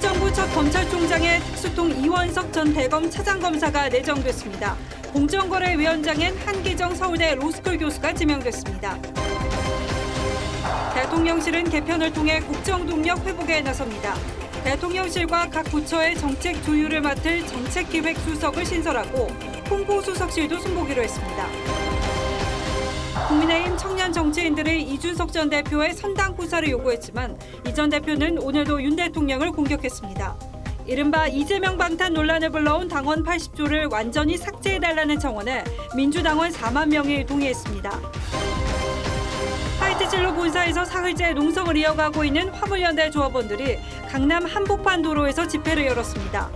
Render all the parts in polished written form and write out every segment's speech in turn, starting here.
정부 첫 검찰총장에 특수통 이원석 전 대검 차장검사가 내정됐습니다. 공정거래위원장엔 한기정 서울대 로스쿨 교수가 지명됐습니다. 대통령실은 개편을 통해 국정동력 회복에 나섭니다. 대통령실과 각 부처의 정책 조율을 맡을 정책기획수석을 신설하고 홍보수석실도 손보기로 했습니다. 국민의힘 청년 정치인들의 이준석 전 대표의 선당 후사를 요구했지만 이 전 대표는 오늘도 윤 대통령을 공격했습니다. 이른바 이재명 방탄 논란을 불러온 당원 80조를 완전히 삭제해달라는 청원에 민주당원 4만 명이 동의했습니다. 하이트진로 본사에서 사흘째 농성을 이어가고 있는 화물연대 조합원들이 강남 한복판 도로에서 집회를 열었습니다.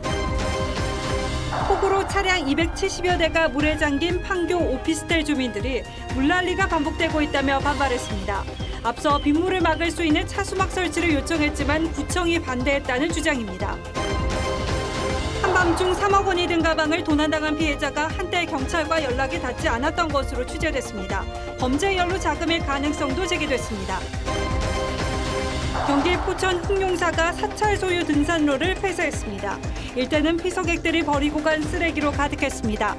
폭우로 차량 270여 대가 물에 잠긴 판교 오피스텔 주민들이 물난리가 반복되고 있다며 반발했습니다. 앞서 빗물을 막을 수 있는 차수막 설치를 요청했지만 구청이 반대했다는 주장입니다. 한밤중 3억 원이 든 가방을 도난당한 피해자가 한때 경찰과 연락이 닿지 않았던 것으로 취재됐습니다. 범죄 연루 자금일 가능성도 제기됐습니다. 경기 포천 흑룡사가 사찰 소유 등산로를 폐쇄했습니다. 일대는 피서객들이 버리고 간 쓰레기로 가득했습니다.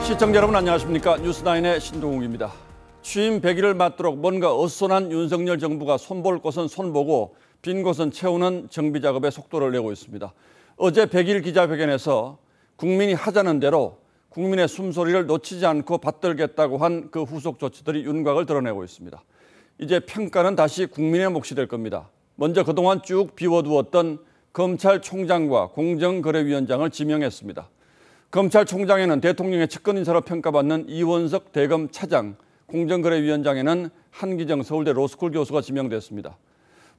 시청자 여러분 안녕하십니까? 뉴스나인의 신동욱입니다. 취임 100일을 맞도록 뭔가 어수선한 윤석열 정부가 손볼 곳은 손보고 빈 곳은 채우는 정비 작업에 속도를 내고 있습니다. 어제 100일 기자회견에서 국민이 하자는 대로 국민의 숨소리를 놓치지 않고 받들겠다고 한 그 후속 조치들이 윤곽을 드러내고 있습니다. 이제 평가는 다시 국민의 몫이 될 겁니다. 먼저 그동안 쭉 비워두었던 검찰총장과 공정거래위원장을 지명했습니다. 검찰총장에는 대통령의 측근 인사로 평가받는 이원석 대검 차장, 공정거래위원장에는 한기정 서울대 로스쿨 교수가 지명됐습니다.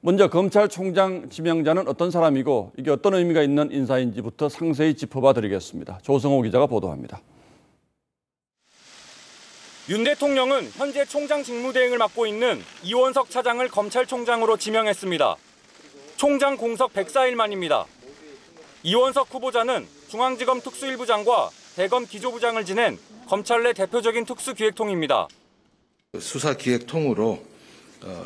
먼저 검찰총장 지명자는 어떤 사람이고 이게 어떤 의미가 있는 인사인지부터 상세히 짚어봐 드리겠습니다. 조성호 기자가 보도합니다. 윤 대통령은 현재 총장 직무대행을 맡고 있는 이원석 차장을 검찰총장으로 지명했습니다. 총장 공석 104일 만입니다. 이원석 후보자는 중앙지검 특수일부장과 대검 기조부장을 지낸 검찰 내 대표적인 특수기획통입니다. 수사기획통으로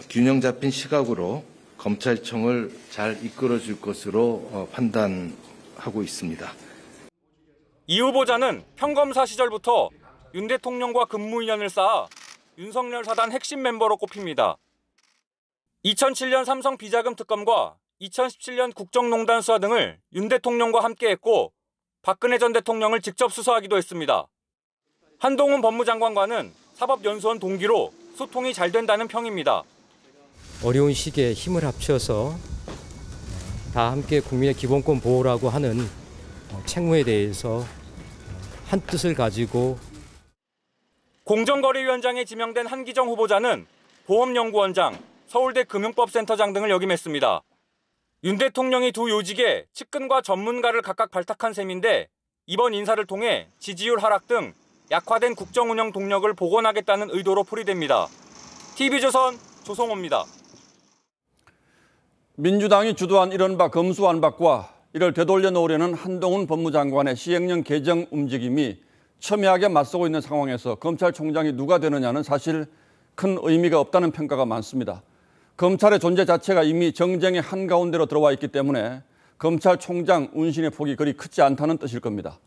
균형 잡힌 시각으로 검찰청을 잘 이끌어줄 것으로 판단하고 있습니다. 이 후보자는 평검사 시절부터 윤 대통령과 근무 인연을 쌓아 윤석열 사단 핵심 멤버로 꼽힙니다. 2007년 삼성 비자금 특검과 2017년 국정농단 수사 등을 윤 대통령과 함께했고 박근혜 전 대통령을 직접 수사하기도 했습니다. 한동훈 법무장관과는 사법연수원 동기로 소통이 잘 된다는 평입니다. 어려운 시기에 힘을 합쳐서 다 함께 국민의 기본권 보호라고 하는 책무에 대해서 한 뜻을 가지고 공정거래위원장에 지명된 한기정 후보자는 보험연구원장, 서울대 금융법센터장 등을 역임했습니다. 윤 대통령이 두 요직에 측근과 전문가를 각각 발탁한 셈인데 이번 인사를 통해 지지율 하락 등 약화된 국정운영 동력을 복원하겠다는 의도로 풀이됩니다. TV조선 조성호입니다. 민주당이 주도한 이른바 검수완박과 이를 되돌려 놓으려는 한동훈 법무장관의 시행령 개정 움직임이 첨예하게 맞서고 있는 상황에서 검찰총장이 누가 되느냐는 사실 큰 의미가 없다는 평가가 많습니다. 검찰의 존재 자체가 이미 정쟁의 한가운데로 들어와 있기 때문에 검찰총장 운신의 폭이 그리 크지 않다는 뜻일 겁니다.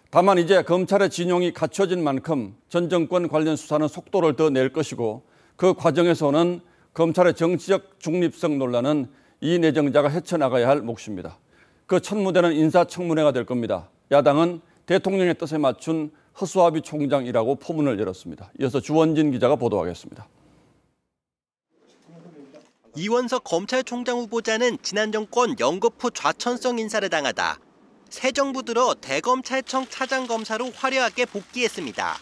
다만 이제 검찰의 진용이 갖춰진 만큼 전 정권 관련 수사는 속도를 더 낼 것이고 그 과정에서는 검찰의 정치적 중립성 논란은 이 내정자가 헤쳐나가야 할 몫입니다. 그 첫 무대는 인사청문회가 될 겁니다. 야당은 대통령의 뜻에 맞춘 허수아비 총장이라고 포문을 열었습니다. 이어서 주원진 기자가 보도하겠습니다. 이원석 검찰총장 후보자는 지난 정권 연급 후 좌천성 인사를 당하다 새 정부 들어 대검찰청 차장검사로 화려하게 복귀했습니다.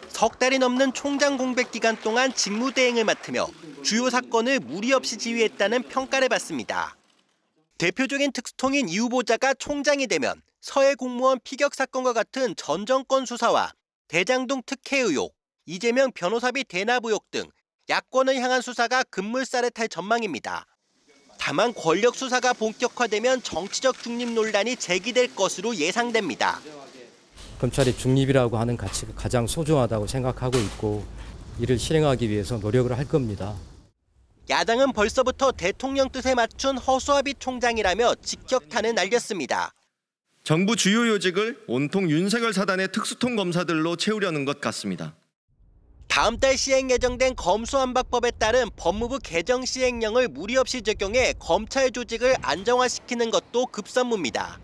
석 달이 넘는 총장 공백 기간 동안 직무대행을 맡으며 주요 사건을 무리 없이 지휘했다는 평가를 받습니다. 대표적인 특수통인 이 후보자가 총장이 되면 서해 공무원 피격 사건과 같은 전 정권 수사와 대장동 특혜 의혹, 이재명 변호사비 대납 의혹 등 야권을 향한 수사가 급물살을 탈 전망입니다. 다만 권력 수사가 본격화되면 정치적 중립 논란이 제기될 것으로 예상됩니다. 검찰의 중립이라고 하는 가치가 가장 소중하다고 생각하고 있고 이를 실행하기 위해서 노력을 할 겁니다. 야당은 벌써부터 대통령 뜻에 맞춘 허수아비 총장이라며 직격탄을 날렸습니다. 정부 주요 요직을 온통 윤석열 사단의 특수통 검사들로 채우려는 것 같습니다. 다음 달 시행 예정된 검수완박법에 따른 법무부 개정 시행령을 무리 없이 적용해 검찰 조직을 안정화시키는 것도 급선무입니다.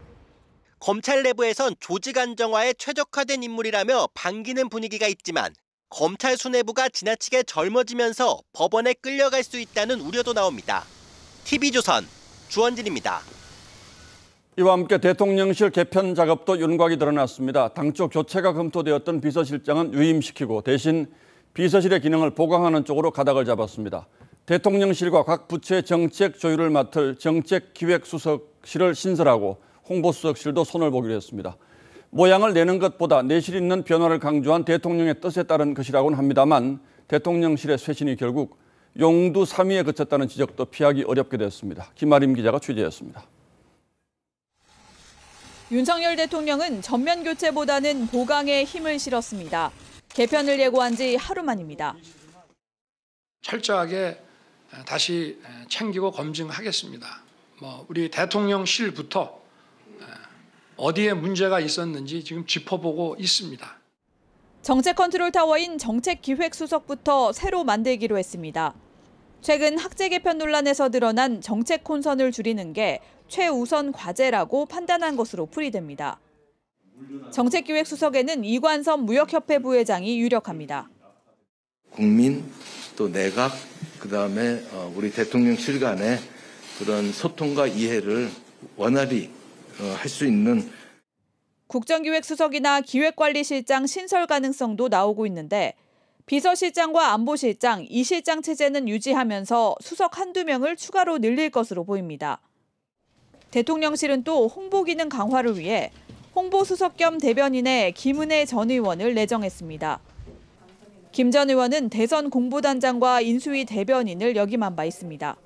검찰 내부에선 조직 안정화에 최적화된 인물이라며 반기는 분위기가 있지만 검찰 수뇌부가 지나치게 젊어지면서 법원에 끌려갈 수 있다는 우려도 나옵니다. TV조선 주원진입니다. 이와 함께 대통령실 개편 작업도 윤곽이 드러났습니다. 당초 교체가 검토되었던 비서실장은 유임시키고 대신 비서실의 기능을 보강하는 쪽으로 가닥을 잡았습니다. 대통령실과 각 부처의 정책 조율을 맡을 정책기획수석실을 신설하고 홍보수석실도 손을 보기로 했습니다. 모양을 내는 것보다 내실 있는 변화를 강조한 대통령의 뜻에 따른 것이라고는 합니다만 대통령실의 쇄신이 결국 용두 3위에 그쳤다는 지적도 피하기 어렵게 됐습니다. 김아림 기자가 취재했습니다. 윤석열 대통령은 전면 교체보다는 보강에 힘을 실었습니다. 개편을 예고한 지 하루 만입니다. 철저하게 다시 챙기고 검증하겠습니다. 우리 대통령실부터 어디에 문제가 있었는지 지금 짚어보고 있습니다. 정책 컨트롤 타워인 정책기획수석부터 새로 만들기로 했습니다. 최근 학제 개편 논란에서 드러난 정책 혼선을 줄이는 게 최우선 과제라고 판단한 것으로 풀이됩니다. 정책기획수석에는 이관섭 무역협회 부회장이 유력합니다. 국민 또 내각 그다음에 우리 대통령실 간의 그런 소통과 이해를 원활히 할 수 있는 국정기획수석이나 기획관리실장 신설 가능성도 나오고 있는데 비서실장과 안보실장, 이실장 체제는 유지하면서 수석 한두 명을 추가로 늘릴 것으로 보입니다. 대통령실은 또 홍보 기능 강화를 위해 홍보수석 겸 대변인의 김은혜 전 의원을 내정했습니다. 김 전 의원은 대선 공보단장과 인수위 대변인을 역임한 바 있습니다.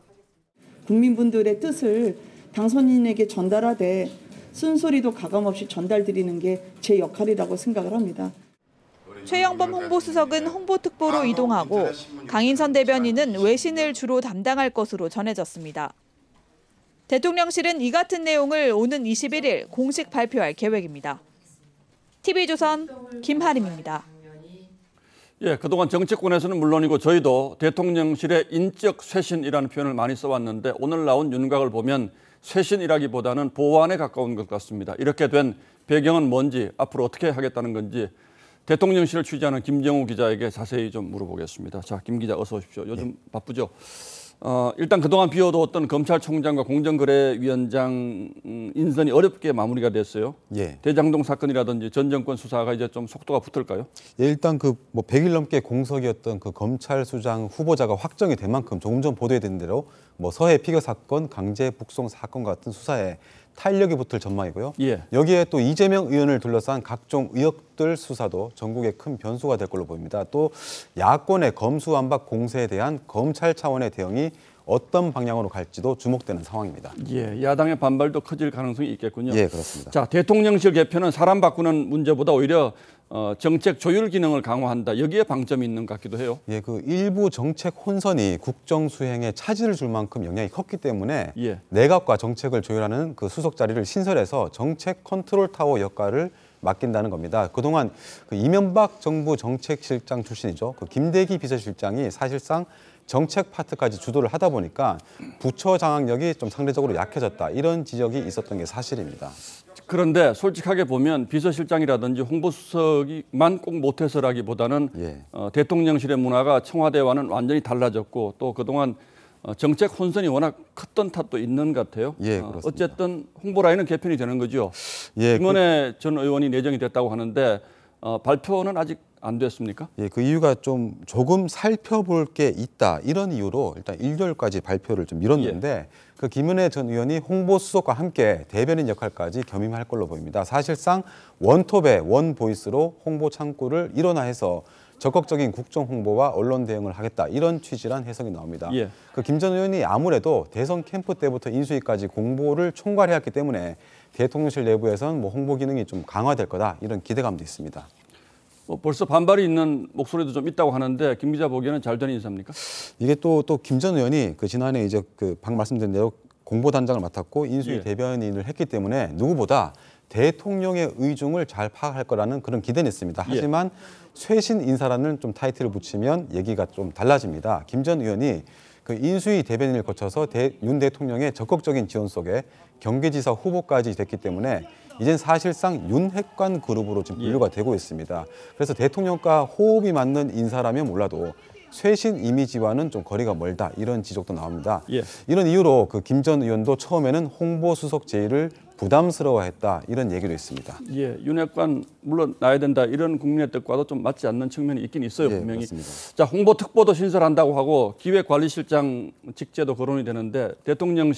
국민분들의 뜻을 당선인에게 전달하되 쓴소리도 가감없이 전달드리는 게 제 역할이라고 생각을 합니다. 최영범 홍보수석은 홍보특보로 이동하고 강인선 대변인은 외신을 주로 담당할 것으로 전해졌습니다. 대통령실은 이 같은 내용을 오는 21일 공식 발표할 계획입니다. TV조선 김하림입니다. 예, 그동안 정치권에서는 물론이고 저희도 대통령실의 인적 쇄신이라는 표현을 많이 써왔는데 오늘 나온 윤곽을 보면 쇄신이라기보다는 보완에 가까운 것 같습니다. 이렇게 된 배경은 뭔지, 앞으로 어떻게 하겠다는 건지 대통령실을 취재하는 김정우 기자에게 자세히 좀 물어보겠습니다. 자, 김 기자 어서 오십시오. 요즘 바쁘죠? 일단 그동안 비워두었던 검찰총장과 공정거래위원장 인선이 어렵게 마무리가 됐어요. 예. 대장동 사건이라든지 전 정권 수사가 이제 좀 속도가 붙을까요? 예, 일단 100일 넘게 공석이었던 그 검찰수장 후보자가 확정이 된 만큼 조금 전 보도된 대로 서해 피겨 사건, 강제 북송 사건 같은 수사에 탄력이 붙을 전망이고요. 예. 여기에 또 이재명 의원을 둘러싼 각종 의혹들 수사도 전국에 큰 변수가 될 걸로 보입니다. 또 야권의 검수완박 공세에 대한 검찰 차원의 대응이 어떤 방향으로 갈지도 주목되는 상황입니다. 예, 야당의 반발도 커질 가능성이 있겠군요. 예, 그렇습니다. 자, 대통령실 개편은 사람 바꾸는 문제보다 오히려 정책 조율 기능을 강화한다. 여기에 방점이 있는 것 같기도 해요. 예, 일부 정책 혼선이 국정 수행에 차질을 줄 만큼 영향이 컸기 때문에 예. 내각과 정책을 조율하는 수석 자리를 신설해서 정책 컨트롤 타워 역할을 맡긴다는 겁니다. 그동안 이명박 정부 정책실장 출신이죠. 김대기 비서실장이 사실상 정책 파트까지 주도를 하다 보니까 부처 장악력이 좀 상대적으로 약해졌다. 이런 지적이 있었던 게 사실입니다. 그런데 솔직하게 보면 비서실장이라든지 홍보수석만 꼭 못해서라기보다는 예. 대통령실의 문화가 청와대와는 완전히 달라졌고 또 그동안 정책 혼선이 워낙 컸던 탓도 있는 것 같아요. 예, 그렇습니다. 어쨌든 홍보 라인은 개편이 되는 거죠. 예, 김은혜 전 의원이 내정이 됐다고 하는데 발표는 아직 안 됐습니까? 예, 그 이유가 조금 살펴볼 게 있다. 이런 이유로 일단 일요일까지 발표를 좀 미뤘는데 김은혜 전 의원이 홍보수석과 함께 대변인 역할까지 겸임할 걸로 보입니다. 사실상 원톱의 원보이스로 홍보 창구를 일원화해서 적극적인 국정 홍보와 언론 대응을 하겠다 이런 취지란 해석이 나옵니다. 예. 그 김 전 의원이 아무래도 대선 캠프 때부터 인수위까지 공보를 총괄해왔기 때문에 대통령실 내부에서는 뭐 홍보 기능이 좀 강화될 거다 이런 기대감도 있습니다. 벌써 반발이 있는 목소리도 좀 있다고 하는데 김 기자 보기에는 잘 되는 인사입니까? 이게 또 김 전 의원이 그 지난해 이제 그 방금 말씀드린 대로 공보단장을 맡았고 인수위 예. 대변인을 했기 때문에 누구보다 대통령의 의중을 잘 파악할 거라는 그런 기대는 있습니다. 하지만 쇄신 인사라는 좀 타이틀을 붙이면 얘기가 좀 달라집니다. 김 전 의원이 그 인수위 대변인을 거쳐서 윤 대통령의 적극적인 지원 속에 경기지사 후보까지 됐기 때문에 이젠 사실상 윤핵관 그룹으로 지금 분류가 되고 있습니다. 그래서 대통령과 호흡이 맞는 인사라면 몰라도 쇄신 이미지와는 좀 거리가 멀다 이런 지적도 나옵니다. 예. 이런 이유로 그 김 전 의원도 처음에는 홍보수석 제의를 부담스러워했다 이런 얘기도 있습니다. 예, 윤핵관 물론 나야 된다 이런 국민의 뜻과도 좀 맞지 않는 측면이 있긴 있어요. 분명히. 맞습니다. 자, 홍보특보도 신설한다고 하고 기획관리실장 직제도 거론이 되는데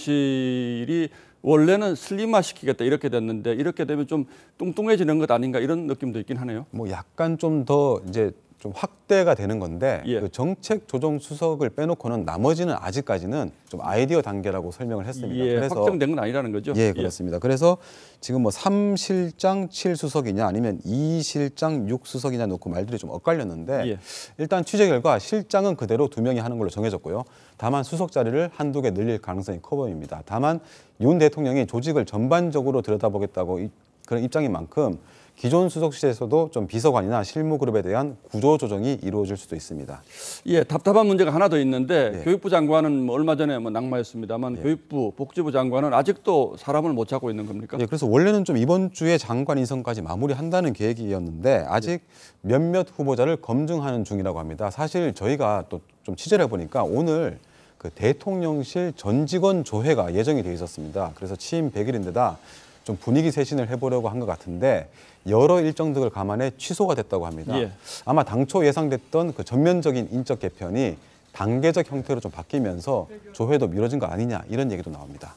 대통령실이 원래는 슬림화시키겠다 이렇게 됐는데 이렇게 되면 좀 뚱뚱해지는 것 아닌가 이런 느낌도 있긴 하네요. 뭐 약간 좀 더 이제 좀 확대가 되는 건데 예. 그 정책 조정 수석을 빼놓고는 나머지는 아직까지는 좀 아이디어 단계라고 설명을 했습니다. 예, 그래서 확정된 건 아니라는 거죠. 예, 그렇습니다. 그래서 지금 뭐 3실장 7수석이냐 아니면 2실장 6수석이냐 놓고 말들이 좀 엇갈렸는데 예. 일단 취재 결과 실장은 그대로 2명이 하는 걸로 정해졌고요. 다만 수석 자리를 한두 개 늘릴 가능성이 커 보입니다. 다만 윤 대통령이 조직을 전반적으로 들여다보겠다고 그런 입장인 만큼 기존 수석실에서도 좀 비서관이나 실무그룹에 대한 구조 조정이 이루어질 수도 있습니다. 예, 답답한 문제가 하나 더 있는데 예. 교육부 장관은 뭐 얼마 전에 뭐 낙마했습니다만 교육부, 복지부 장관은 아직도 사람을 못 찾고 있는 겁니까? 예, 그래서 원래는 좀 이번 주에 장관 인선까지 마무리한다는 계획이었는데 아직 몇몇 후보자를 검증하는 중이라고 합니다. 사실 저희가 또 좀 취재를 해보니까 오늘 그 대통령실 전 직원 조회가 예정이 돼 있었습니다. 그래서 취임 100일인데다 좀 분위기 쇄신을 해보려고 한 것 같은데 여러 일정 등을 감안해 취소가 됐다고 합니다. 예. 아마 당초 예상됐던 그 전면적인 인적 개편이 단계적 형태로 좀 바뀌면서 조회도 미뤄진 거 아니냐 이런 얘기도 나옵니다.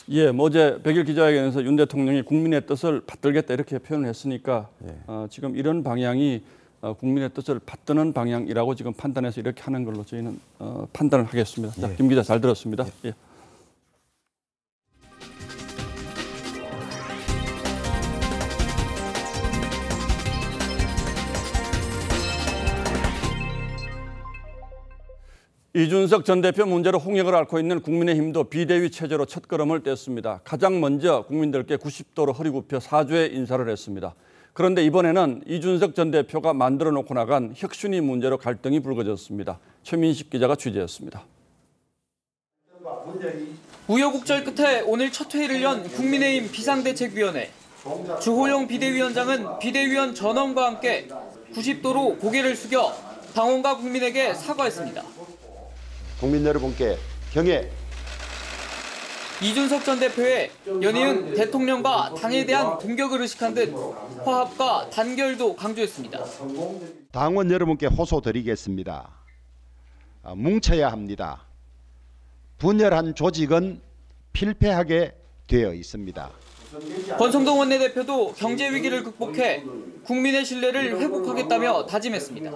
예, 뭐 어제 100일 기자회견에서 윤 대통령이 국민의 뜻을 받들겠다 이렇게 표현을 했으니까 지금 이런 방향이 국민의 뜻을 받드는 방향이라고 지금 판단해서 이렇게 하는 걸로 저희는 판단을 하겠습니다. 자, 김 기자 잘 들었습니다. 예. 이준석 전 대표 문제로 홍역을 앓고 있는 국민의힘도 비대위 체제로 첫걸음을 뗐습니다. 가장 먼저 국민들께 90도로 허리 굽혀 사죄 인사를 했습니다. 그런데 이번에는 이준석 전 대표가 만들어 놓고 나간 혁신위 문제로 갈등이 불거졌습니다. 최민식 기자가 취재했습니다. 우여곡절 끝에 오늘 첫 회의를 연 국민의힘 비상대책위원회. 주호영 비대위원장은 비대위원 전원과 함께 90도로 고개를 숙여 당원과 국민에게 사과했습니다. 국민 여러분께 경애. 이준석 전 대표의 연이은 대통령과 당에 대한 공격을 의식한 듯 화합과 단결도 강조했습니다. 당원 여러분께 호소드리겠습니다. 뭉쳐야 합니다. 분열한 조직은 필패하게 되어 있습니다. 권성동 원내대표도 경제 위기를 극복해 국민의 신뢰를 회복하겠다며 다짐했습니다.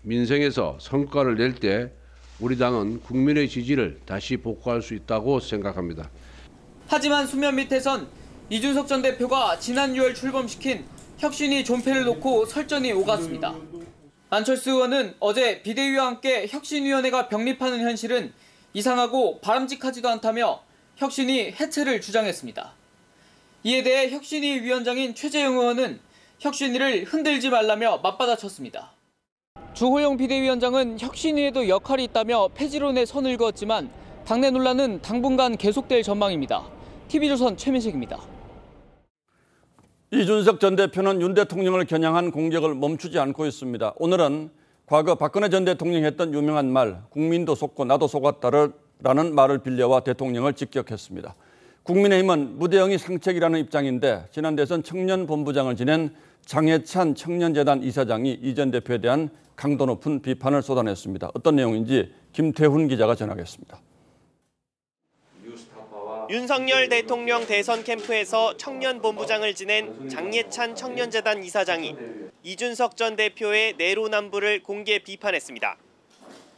민생에서 성과를 낼 때 우리 당은 국민의 지지를 다시 복구할 수 있다고 생각합니다. 하지만 수면 밑에선 이준석 전 대표가 지난 6월 출범시킨 혁신위 존폐를 놓고 설전이 오갔습니다. 안철수 의원은 어제 비대위와 함께 혁신위원회가 병립하는 현실은 이상하고 바람직하지도 않다며 혁신위 해체를 주장했습니다. 이에 대해 혁신위 위원장인 최재형 의원은 혁신위를 흔들지 말라며 맞받아쳤습니다. 주호영 비대위원장은 혁신위에도 역할이 있다며 폐지론에 선을 그었지만 당내 논란은 당분간 계속될 전망입니다. TV조선 최민식입니다. 이준석 전 대표는 윤 대통령을 겨냥한 공격을 멈추지 않고 있습니다. 오늘은 과거 박근혜 전 대통령이 했던 유명한 말 국민도 속고 나도 속았다라는 말을 빌려와 대통령을 직격했습니다. 국민의힘은 무대응이 상책이라는 입장인데 지난 대선 청년본부장을 지낸 장해찬 청년재단 이사장이 이 전 대표에 대한 강도 높은 비판을 쏟아냈습니다. 어떤 내용인지 김태훈 기자가 전하겠습니다. 윤석열 대통령 대선 캠프에서 청년본부장을 지낸 장예찬 청년재단 이사장이 이준석 전 대표의 내로남불을 공개 비판했습니다.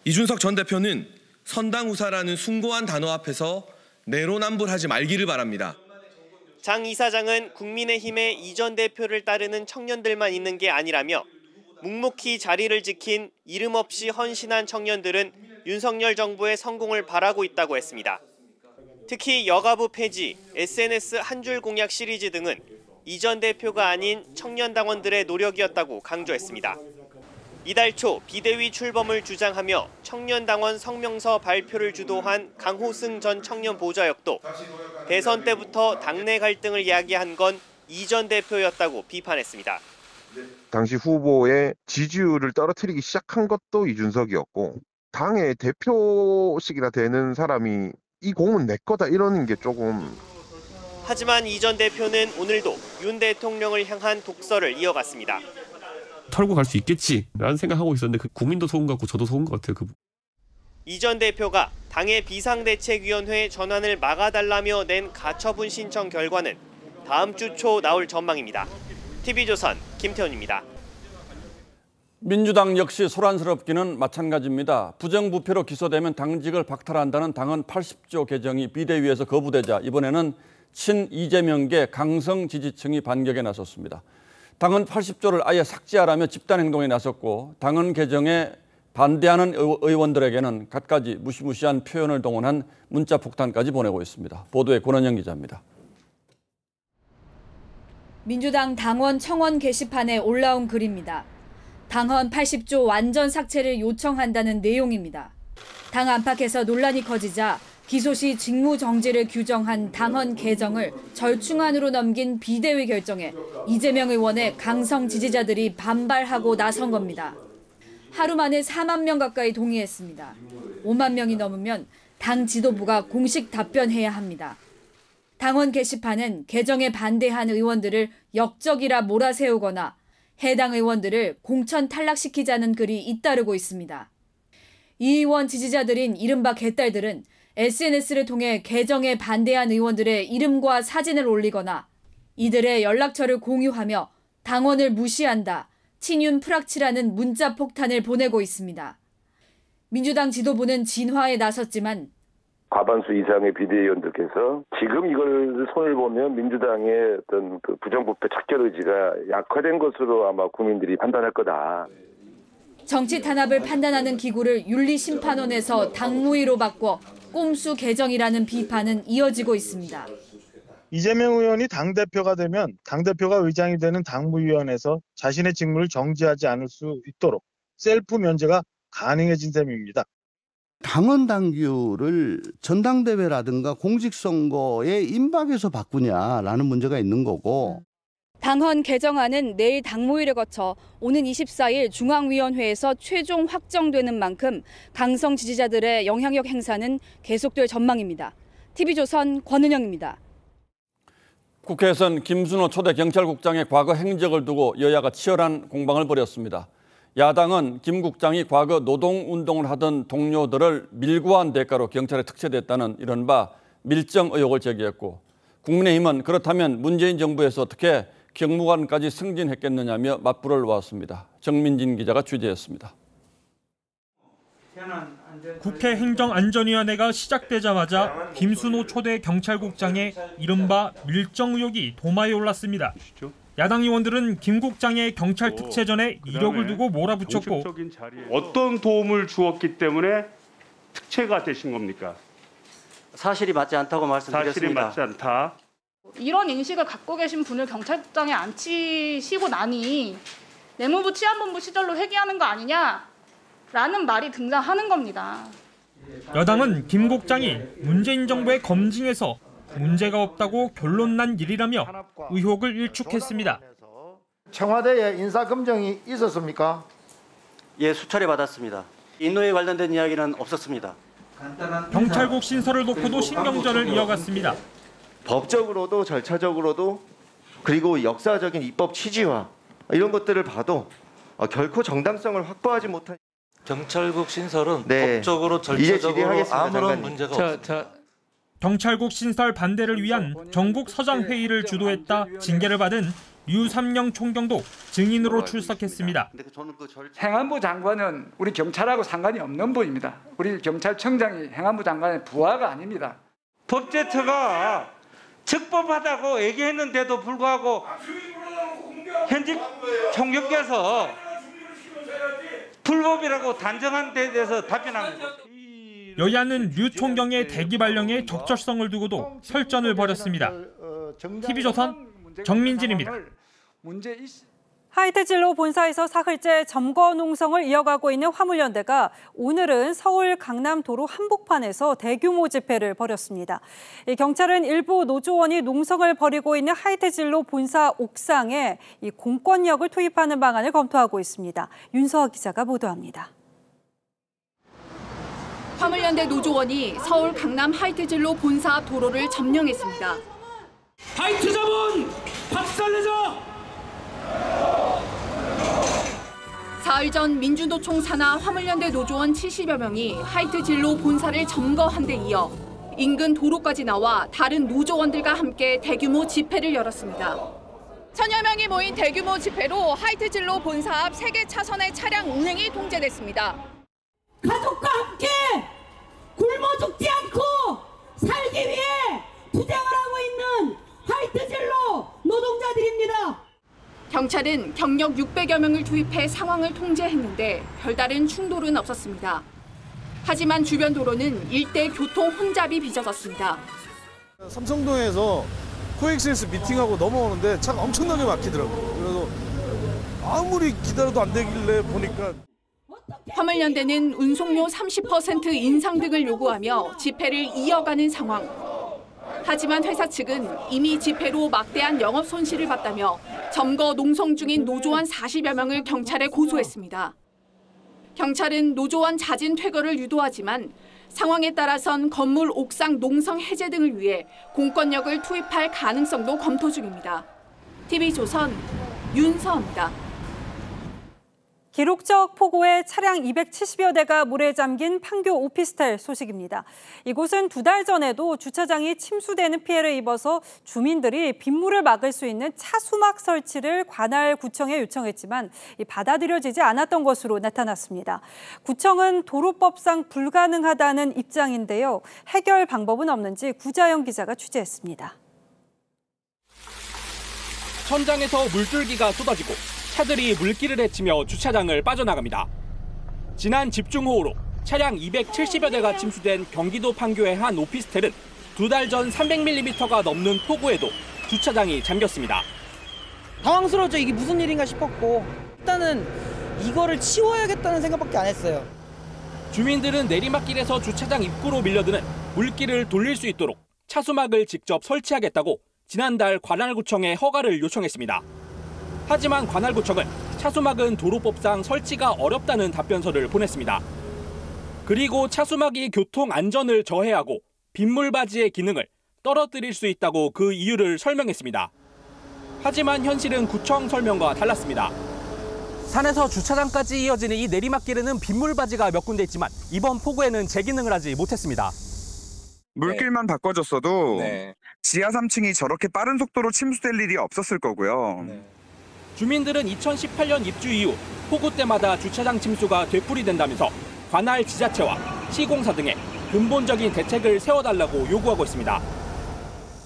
이준석 전 대표는 선당우사라는 숭고한 단어 앞에서 내로남불하지 말기를 바랍니다. 장 이사장은 국민의힘의 이 전 대표를 따르는 청년들만 있는 게 아니라며 묵묵히 자리를 지킨 이름 없이 헌신한 청년들은 윤석열 정부의 성공을 바라고 있다고 했습니다. 특히 여가부 폐지, SNS 한 줄 공약 시리즈 등은 이 전 대표가 아닌 청년당원들의 노력이었다고 강조했습니다. 이달 초 비대위 출범을 주장하며 청년당원 성명서 발표를 주도한 강호승 전 청년보좌역도 대선 때부터 당내 갈등을 야기한 건 이 전 대표였다고 비판했습니다. 당시 후보의 지지율을 떨어뜨리기 시작한 것도 이준석이었고 당의 대표식이나 되는 사람이 이 공은 내 거다 이러는 게 조금. 하지만 이 전 대표는 오늘도 윤 대통령을 향한 독서를 이어갔습니다. 털고 갈 수 있겠지라는 생각하고 있었는데 국민도 속은 것 같고 저도 속은 것 같아요. 이 전 대표가 당의 비상대책위원회 전환을 막아달라며 낸 가처분 신청 결과는 다음 주 초 나올 전망입니다. TV조선 김태훈입니다. 민주당 역시 소란스럽기는 마찬가지입니다. 부정부패로 기소되면 당직을 박탈한다는 당헌 80조 개정이 비대위에서 거부되자 이번에는 친 이재명계 강성 지지층이 반격에 나섰습니다. 당헌 80조를 아예 삭제하라며 집단행동에 나섰고 당헌 개정에 반대하는 의원들에게는 갖가지 무시무시한 표현을 동원한 문자 폭탄까지 보내고 있습니다. 보도에 권은영 기자입니다. 민주당 당원 청원 게시판에 올라온 글입니다. 당헌 80조 완전 삭제를 요청한다는 내용입니다. 당 안팎에서 논란이 커지자 기소 시 직무 정지를 규정한 당헌 개정을 절충안으로 넘긴 비대위 결정에 이재명 의원의 강성 지지자들이 반발하고 나선 겁니다. 하루 만에 4만 명 가까이 동의했습니다. 5만 명이 넘으면 당 지도부가 공식 답변해야 합니다. 당원 게시판은 개정에 반대한 의원들을 역적이라 몰아세우거나 해당 의원들을 공천 탈락시키자는 글이 잇따르고 있습니다. 이 의원 지지자들인 이른바 개딸들은 SNS를 통해 개정에 반대한 의원들의 이름과 사진을 올리거나 이들의 연락처를 공유하며 당원을 무시한다, 친윤 프락치라는 문자 폭탄을 보내고 있습니다. 민주당 지도부는 진화에 나섰지만 과반수 이상의 비대위원들께서 지금 이걸 손을 보면 민주당의 어떤 그 부정부패 척결 의지가 약화된 것으로 아마 국민들이 판단할 거다. 정치 탄압을 판단하는 기구를 윤리심판원에서 당무위로 바꿔 꼼수 개정이라는 비판은 이어지고 있습니다. 이재명 의원이 당대표가 되면 당대표가 의장이 되는 당무위원회에서 자신의 직무를 정지하지 않을 수 있도록 셀프 면제가 가능해진 셈입니다. 당원 당규를 전당대회라든가 공직선거에 임박해서 바꾸냐라는 문제가 있는 거고. 당헌 개정안은 내일 당무위를 거쳐 오는 24일 중앙위원회에서 최종 확정되는 만큼 강성 지지자들의 영향력 행사는 계속될 전망입니다. TV조선 권은영입니다. 국회에서는 김순호 초대 경찰국장의 과거 행적을 두고 여야가 치열한 공방을 벌였습니다. 야당은 김 국장이 과거 노동운동을 하던 동료들을 밀고한 대가로 경찰에 특채됐다는 이른바 밀정 의혹을 제기했고, 국민의힘은 그렇다면 문재인 정부에서 어떻게 경무관까지 승진했겠느냐며 맞불을 놓았습니다. 정민진 기자가 취재했습니다. 국회 행정안전위원회가 시작되자마자 김순호 초대 경찰국장의 이른바 밀정 의혹이 도마에 올랐습니다. 야당 의원들은 김 국장의 경찰 특채 전에 이력을 두고 몰아붙였고 어떤 도움을 주었기 때문에 특채가 되신 겁니까? 사실이 맞지 않다고 말씀드렸습니다. 사실이 맞지 않다. 이런 인식을 갖고 계신 분을 경찰국장에 앉히시고 나니 내무부 치안본부 시절로 회귀하는 거 아니냐라는 말이 등장하는 겁니다. 여당은 김 국장이 문재인 정부의 검증에서 문제가 없다고 결론난 일이라며 의혹을 일축했습니다. 청와대에 인사검증이 있었습니까? 예, 수차례 받았습니다. 인노에 관련된 이야기는 없었습니다. 경찰국 신설을 놓고도 신경전을 이어갔습니다. 법적으로도 절차적으로도 그리고 역사적인 입법 취지와 이런 것들을 봐도 결코 정당성을 확보하지 못한 경찰국 신설은 법적으로 절차적으로 아무런 문제가 없습니다. 경찰국 신설 반대를 위한 전국 서장회의를 주도했다 징계를 받은 유삼영 총경도 증인으로 출석했습니다. 행안부 장관은 우리 경찰하고 상관이 없는 분입니다. 우리 경찰청장이 행안부 장관의 부하가 아닙니다. 법제처가 적법하다고 얘기했는데도 불구하고 현직 총경께서 불법이라고 단정한 데 대해서 답변합니다. 여야는 류 총경의 대기 발령의 적절성을 두고도 설전을 벌였습니다. TV조선 정민진입니다. 하이트진로 본사에서 사흘째 점거 농성을 이어가고 있는 화물연대가 오늘은 서울 강남도로 한복판에서 대규모 집회를 벌였습니다. 경찰은 일부 노조원이 농성을 벌이고 있는 하이트진로 본사 옥상에 공권력을 투입하는 방안을 검토하고 있습니다. 윤서아 기자가 보도합니다. 화물연대 노조원이 서울 강남 하이트진로 본사 앞 도로를 점령했습니다. 하이트 자본 박살내자! 4일 전 민주노총 산하 화물연대 노조원 70여 명이 하이트진로 본사를 점거한 데 이어 인근 도로까지 나와 다른 노조원들과 함께 대규모 집회를 열었습니다. 천여 명이 모인 대규모 집회로 하이트진로 본사 앞 3개 차선의 차량 운행이 통제됐습니다. 가족과 함께 굶어 죽지 않고 살기 위해 투쟁을 하고 있는 하이트진로 노동자들입니다. 경찰은 경력 600여 명을 투입해 상황을 통제했는데 별다른 충돌은 없었습니다. 하지만 주변 도로는 일대 교통 혼잡이 빚어졌습니다. 삼성동에서 코엑스에서 미팅하고 넘어오는데 차가 엄청나게 막히더라고요. 그래서 아무리 기다려도 안 되길래 보니까. 화물연대는 운송료 30% 인상 등을 요구하며 집회를 이어가는 상황. 하지만 회사 측은 이미 집회로 막대한 영업 손실을 봤다며 점거 농성 중인 노조원 40여 명을 경찰에 고소했습니다. 경찰은 노조원 자진 퇴거를 유도하지만 상황에 따라선 건물 옥상 농성 해제 등을 위해 공권력을 투입할 가능성도 검토 중입니다. TV조선 윤서입니다. 기록적 폭우에 차량 270여 대가 물에 잠긴 판교 오피스텔 소식입니다. 이곳은 2달 전에도 주차장이 침수되는 피해를 입어서 주민들이 빗물을 막을 수 있는 차수막 설치를 관할구청에 요청했지만 받아들여지지 않았던 것으로 나타났습니다. 구청은 도로법상 불가능하다는 입장인데요. 해결 방법은 없는지 구자영 기자가 취재했습니다. 천장에서 물줄기가 쏟아지고 차들이 물길을 헤치며 주차장을 빠져나갑니다. 지난 집중호우로 차량 270여 대가 침수된 경기도 판교의 한 오피스텔은 2달 전 300mm가 넘는 폭우에도 주차장이 잠겼습니다. 당황스러웠죠. 이게 무슨 일인가 싶었고 일단은 이거를 치워야겠다는 생각밖에 안 했어요. 주민들은 내리막길에서 주차장 입구로 밀려드는 물길을 돌릴 수 있도록 차수막을 직접 설치하겠다고 지난달 관할구청에 허가를 요청했습니다. 하지만 관할구청은 차수막은 도로법상 설치가 어렵다는 답변서를 보냈습니다. 그리고 차수막이 교통 안전을 저해하고 빗물바지의 기능을 떨어뜨릴 수 있다고 그 이유를 설명했습니다. 하지만 현실은 구청 설명과 달랐습니다. 산에서 주차장까지 이어지는 이 내리막길에는 빗물바지가 몇 군데 있지만 이번 폭우에는 제 기능을 하지 못했습니다. 물길만 바꿔줬어도 지하 3층이 저렇게 빠른 속도로 침수될 일이 없었을 거고요. 주민들은 2018년 입주 이후 폭우 때마다 주차장 침수가 되풀이된다면서 관할 지자체와 시공사 등의 근본적인 대책을 세워달라고 요구하고 있습니다.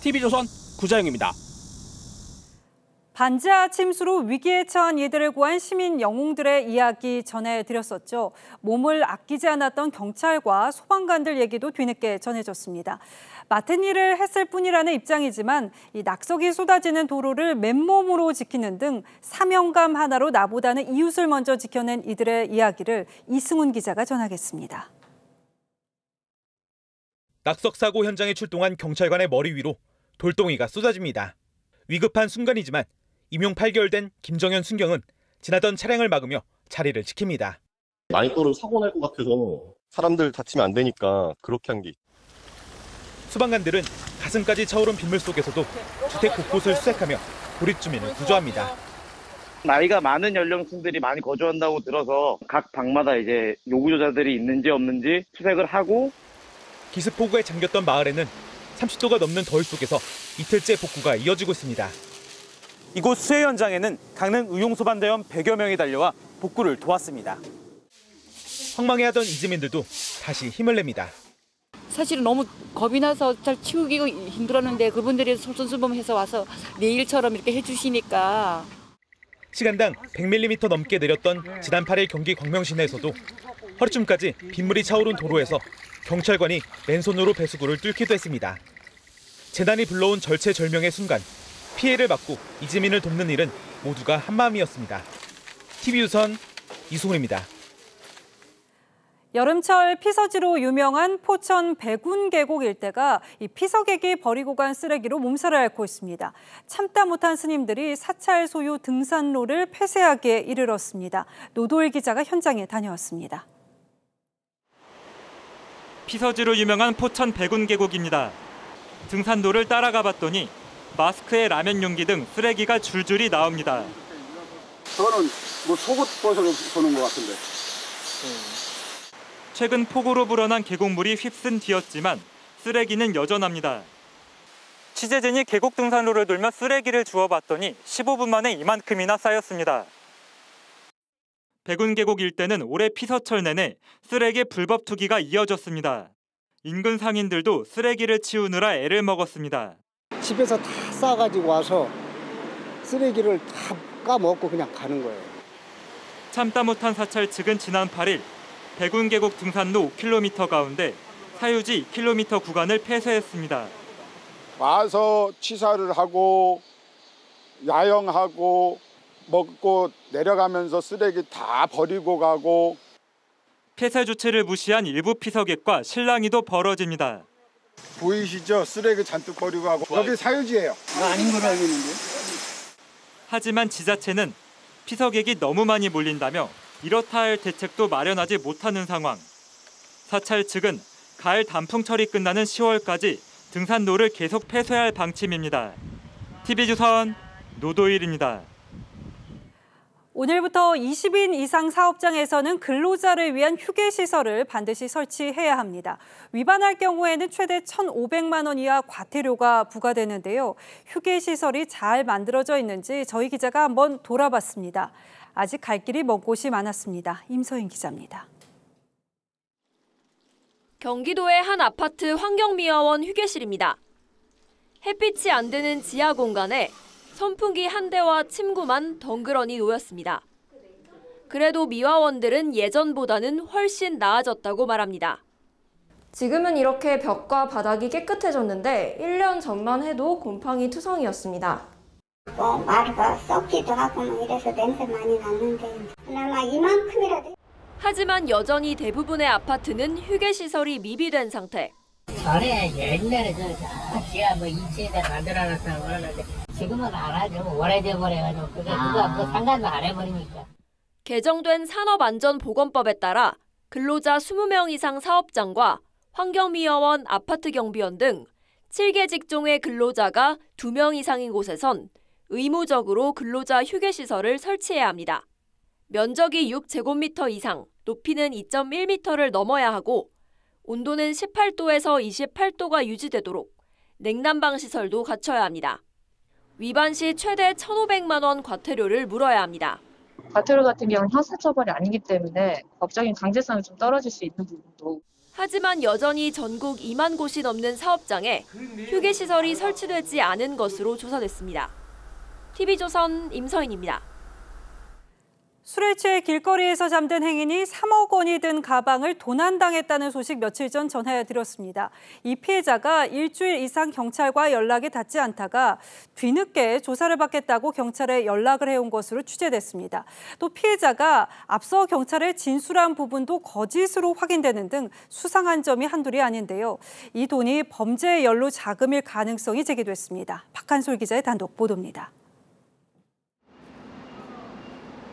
TV조선 구자영입니다. 반지하 침수로 위기에 처한 이들을 구한 시민 영웅들의 이야기 전해드렸었죠. 몸을 아끼지 않았던 경찰과 소방관들 얘기도 뒤늦게 전해졌습니다. 맡은 일을 했을 뿐이라는 입장이지만 이 낙석이 쏟아지는 도로를 맨몸으로 지키는 등 사명감 하나로 나보다는 이웃을 먼저 지켜낸 이들의 이야기를 이승훈 기자가 전하겠습니다. 낙석 사고 현장에 출동한 경찰관의 머리 위로 돌덩이가 쏟아집니다. 위급한 순간이지만 임용 8개월 된 김정현 순경은 지나던 차량을 막으며 자리를 지킵니다. 많이 사고 날 것 같아서 사람들 다치면 안 되니까 그렇게 한 게. 소방관들은 가슴까지 차오른 빗물 속에서도 주택 곳곳을 수색하며 고립 주민을 구조합니다. 나이가 많은 연령층들이 많이 거주한다고 들어서 각 방마다 이제 요구조자들이 있는지 없는지 수색을 하고. 기습폭우에 잠겼던 마을에는 30도가 넘는 더위 속에서 이틀째 복구가 이어지고 있습니다. 이곳 수해 현장에는 강릉 의용소방대원 100여 명이 달려와 복구를 도왔습니다. 황망해하던 이주민들도 다시 힘을 냅니다. 사실은 너무 겁이 나서 잘 치우기가 힘들었는데 그분들이 솔선수범해서 와서 내일처럼 이렇게 해주시니까. 시간당 100mm 넘게 내렸던 지난 8일 경기 광명시내에서도 허리춤까지 빗물이 차오른 도로에서 경찰관이 맨손으로 배수구를 뚫기도 했습니다. 재난이 불러온 절체절명의 순간 피해를 막고 이주민을 돕는 일은 모두가 한마음이었습니다. TV조선 이승훈입니다. 여름철 피서지로 유명한 포천 백운 계곡 일대가 이 피서객이 버리고 간 쓰레기로 몸살을 앓고 있습니다. 참다 못한 스님들이 사찰 소유 등산로를 폐쇄하기에 이르렀습니다. 노도일 기자가 현장에 다녀왔습니다. 피서지로 유명한 포천 백운 계곡입니다. 등산로를 따라가 봤더니 마스크에 라면 용기 등 쓰레기가 줄줄이 나옵니다. 저는 뭐 속옷 벗어 보는 것 같은데. 최근 폭우로 불어난 계곡물이 휩쓴 뒤였지만 쓰레기는 여전합니다. 취재진이 계곡 등산로를 돌며 쓰레기를 주워봤더니 15분 만에 이만큼이나 쌓였습니다. 백운 계곡 일대는 올해 피서철 내내 쓰레기 불법 투기가 이어졌습니다. 인근 상인들도 쓰레기를 치우느라 애를 먹었습니다. 집에서 다 싸가지고 와서 쓰레기를 다 까먹고 그냥 가는 거예요. 참다 못한 사찰 측은 지난 8일 백운 계곡 등산로 5km 가운데 사유지 2km 구간을 폐쇄했습니다. 와서 치사를 하고 야영하고 먹고 내려가면서 쓰레기 다 버리고 가고. 폐쇄 조치를 무시한 일부 피서객과 실랑이도 벌어집니다. 보이시죠? 쓰레기 잔뜩 버리고 가고. 여기 사유지예요. 아닌 걸로 알고 있는데. 하지만 지자체는 피서객이 너무 많이 몰린다며 이렇다 할 대책도 마련하지 못하는 상황. 사찰 측은 가을 단풍철이 끝나는 10월까지 등산로를 계속 폐쇄할 방침입니다. TV조선 노도일입니다. 오늘부터 20인 이상 사업장에서는 근로자를 위한 휴게시설을 반드시 설치해야 합니다. 위반할 경우에는 최대 1,500만 원 이하 과태료가 부과되는데요. 휴게시설이 잘 만들어져 있는지 저희 기자가 한번 돌아봤습니다. 아직 갈 길이 먼 곳이 많았습니다. 임서인 기자입니다. 경기도의 한 아파트 환경미화원 휴게실입니다. 햇빛이 안 드는 지하 공간에 선풍기 한 대와 침구만 덩그러니 놓였습니다. 그래도 미화원들은 예전보다는 훨씬 나아졌다고 말합니다. 지금은 이렇게 벽과 바닥이 깨끗해졌는데 1년 전만 해도 곰팡이 투성이었습니다. 마루가 썩기도 하고 이래서 냄새 많이 났는데 그나마 이만큼이라도. 하지만 여전히 대부분의 아파트는 휴게시설이 미비된 상태. 전에 옛날에 지하 2층에다 만들어놨다고 하는데 지금은 안 하죠. 오래돼 버려가지고 그거 상관도 안 해버리니까. 개정된 산업안전보건법에 따라 근로자 20명 이상 사업장과 환경미화원, 아파트 경비원 등 7개 직종의 근로자가 2명 이상인 곳에선 의무적으로 근로자 휴게시설을 설치해야 합니다. 면적이 6제곱미터 이상, 높이는 2.1m를 넘어야 하고 온도는 18도에서 28도가 유지되도록 냉난방 시설도 갖춰야 합니다. 위반 시 최대 1,500만 원 과태료를 물어야 합니다. 과태료 같은 경우는 형사처벌이 아니기 때문에 법적인 강제성이 좀 떨어질 수 있는 부분도. 하지만 여전히 전국 2만 곳이 넘는 사업장에 휴게시설이 설치되지 않은 것으로 조사됐습니다. TV조선 임서인입니다. 술에 취해 길거리에서 잠든 행인이 3억 원이 든 가방을 도난당했다는 소식 며칠 전 전해드렸습니다. 이 피해자가 일주일 이상 경찰과 연락이 닿지 않다가 뒤늦게 조사를 받겠다고 경찰에 연락을 해온 것으로 취재됐습니다. 또 피해자가 앞서 경찰에 진술한 부분도 거짓으로 확인되는 등 수상한 점이 한둘이 아닌데요. 이 돈이 범죄의 연루 자금일 가능성이 제기됐습니다. 박한솔 기자의 단독 보도입니다.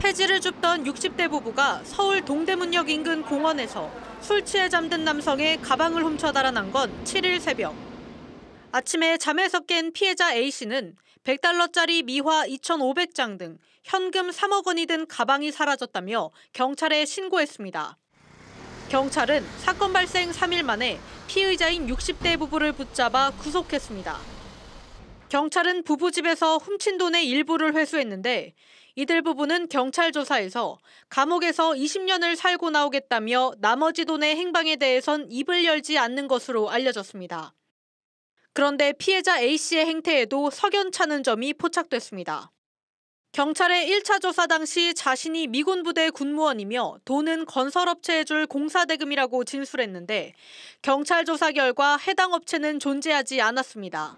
폐지를 줍던 60대 부부가 서울 동대문역 인근 공원에서 술 취해 잠든 남성의 가방을 훔쳐 달아난 건 7일 새벽. 아침에 잠에서 깬 피해자 A씨는 100달러짜리 미화 2,500장 등 현금 3억 원이 든 가방이 사라졌다며 경찰에 신고했습니다. 경찰은 사건 발생 3일 만에 피의자인 60대 부부를 붙잡아 구속했습니다. 경찰은 부부 집에서 훔친 돈의 일부를 회수했는데 이들 부부는 경찰 조사에서 감옥에서 20년을 살고 나오겠다며 나머지 돈의 행방에 대해선 입을 열지 않는 것으로 알려졌습니다. 그런데 피해자 A씨의 행태에도 석연찮은 점이 포착됐습니다. 경찰의 1차 조사 당시 자신이 미군 부대 군무원이며 돈은 건설업체에 줄 공사대금이라고 진술했는데 경찰 조사 결과 해당 업체는 존재하지 않았습니다.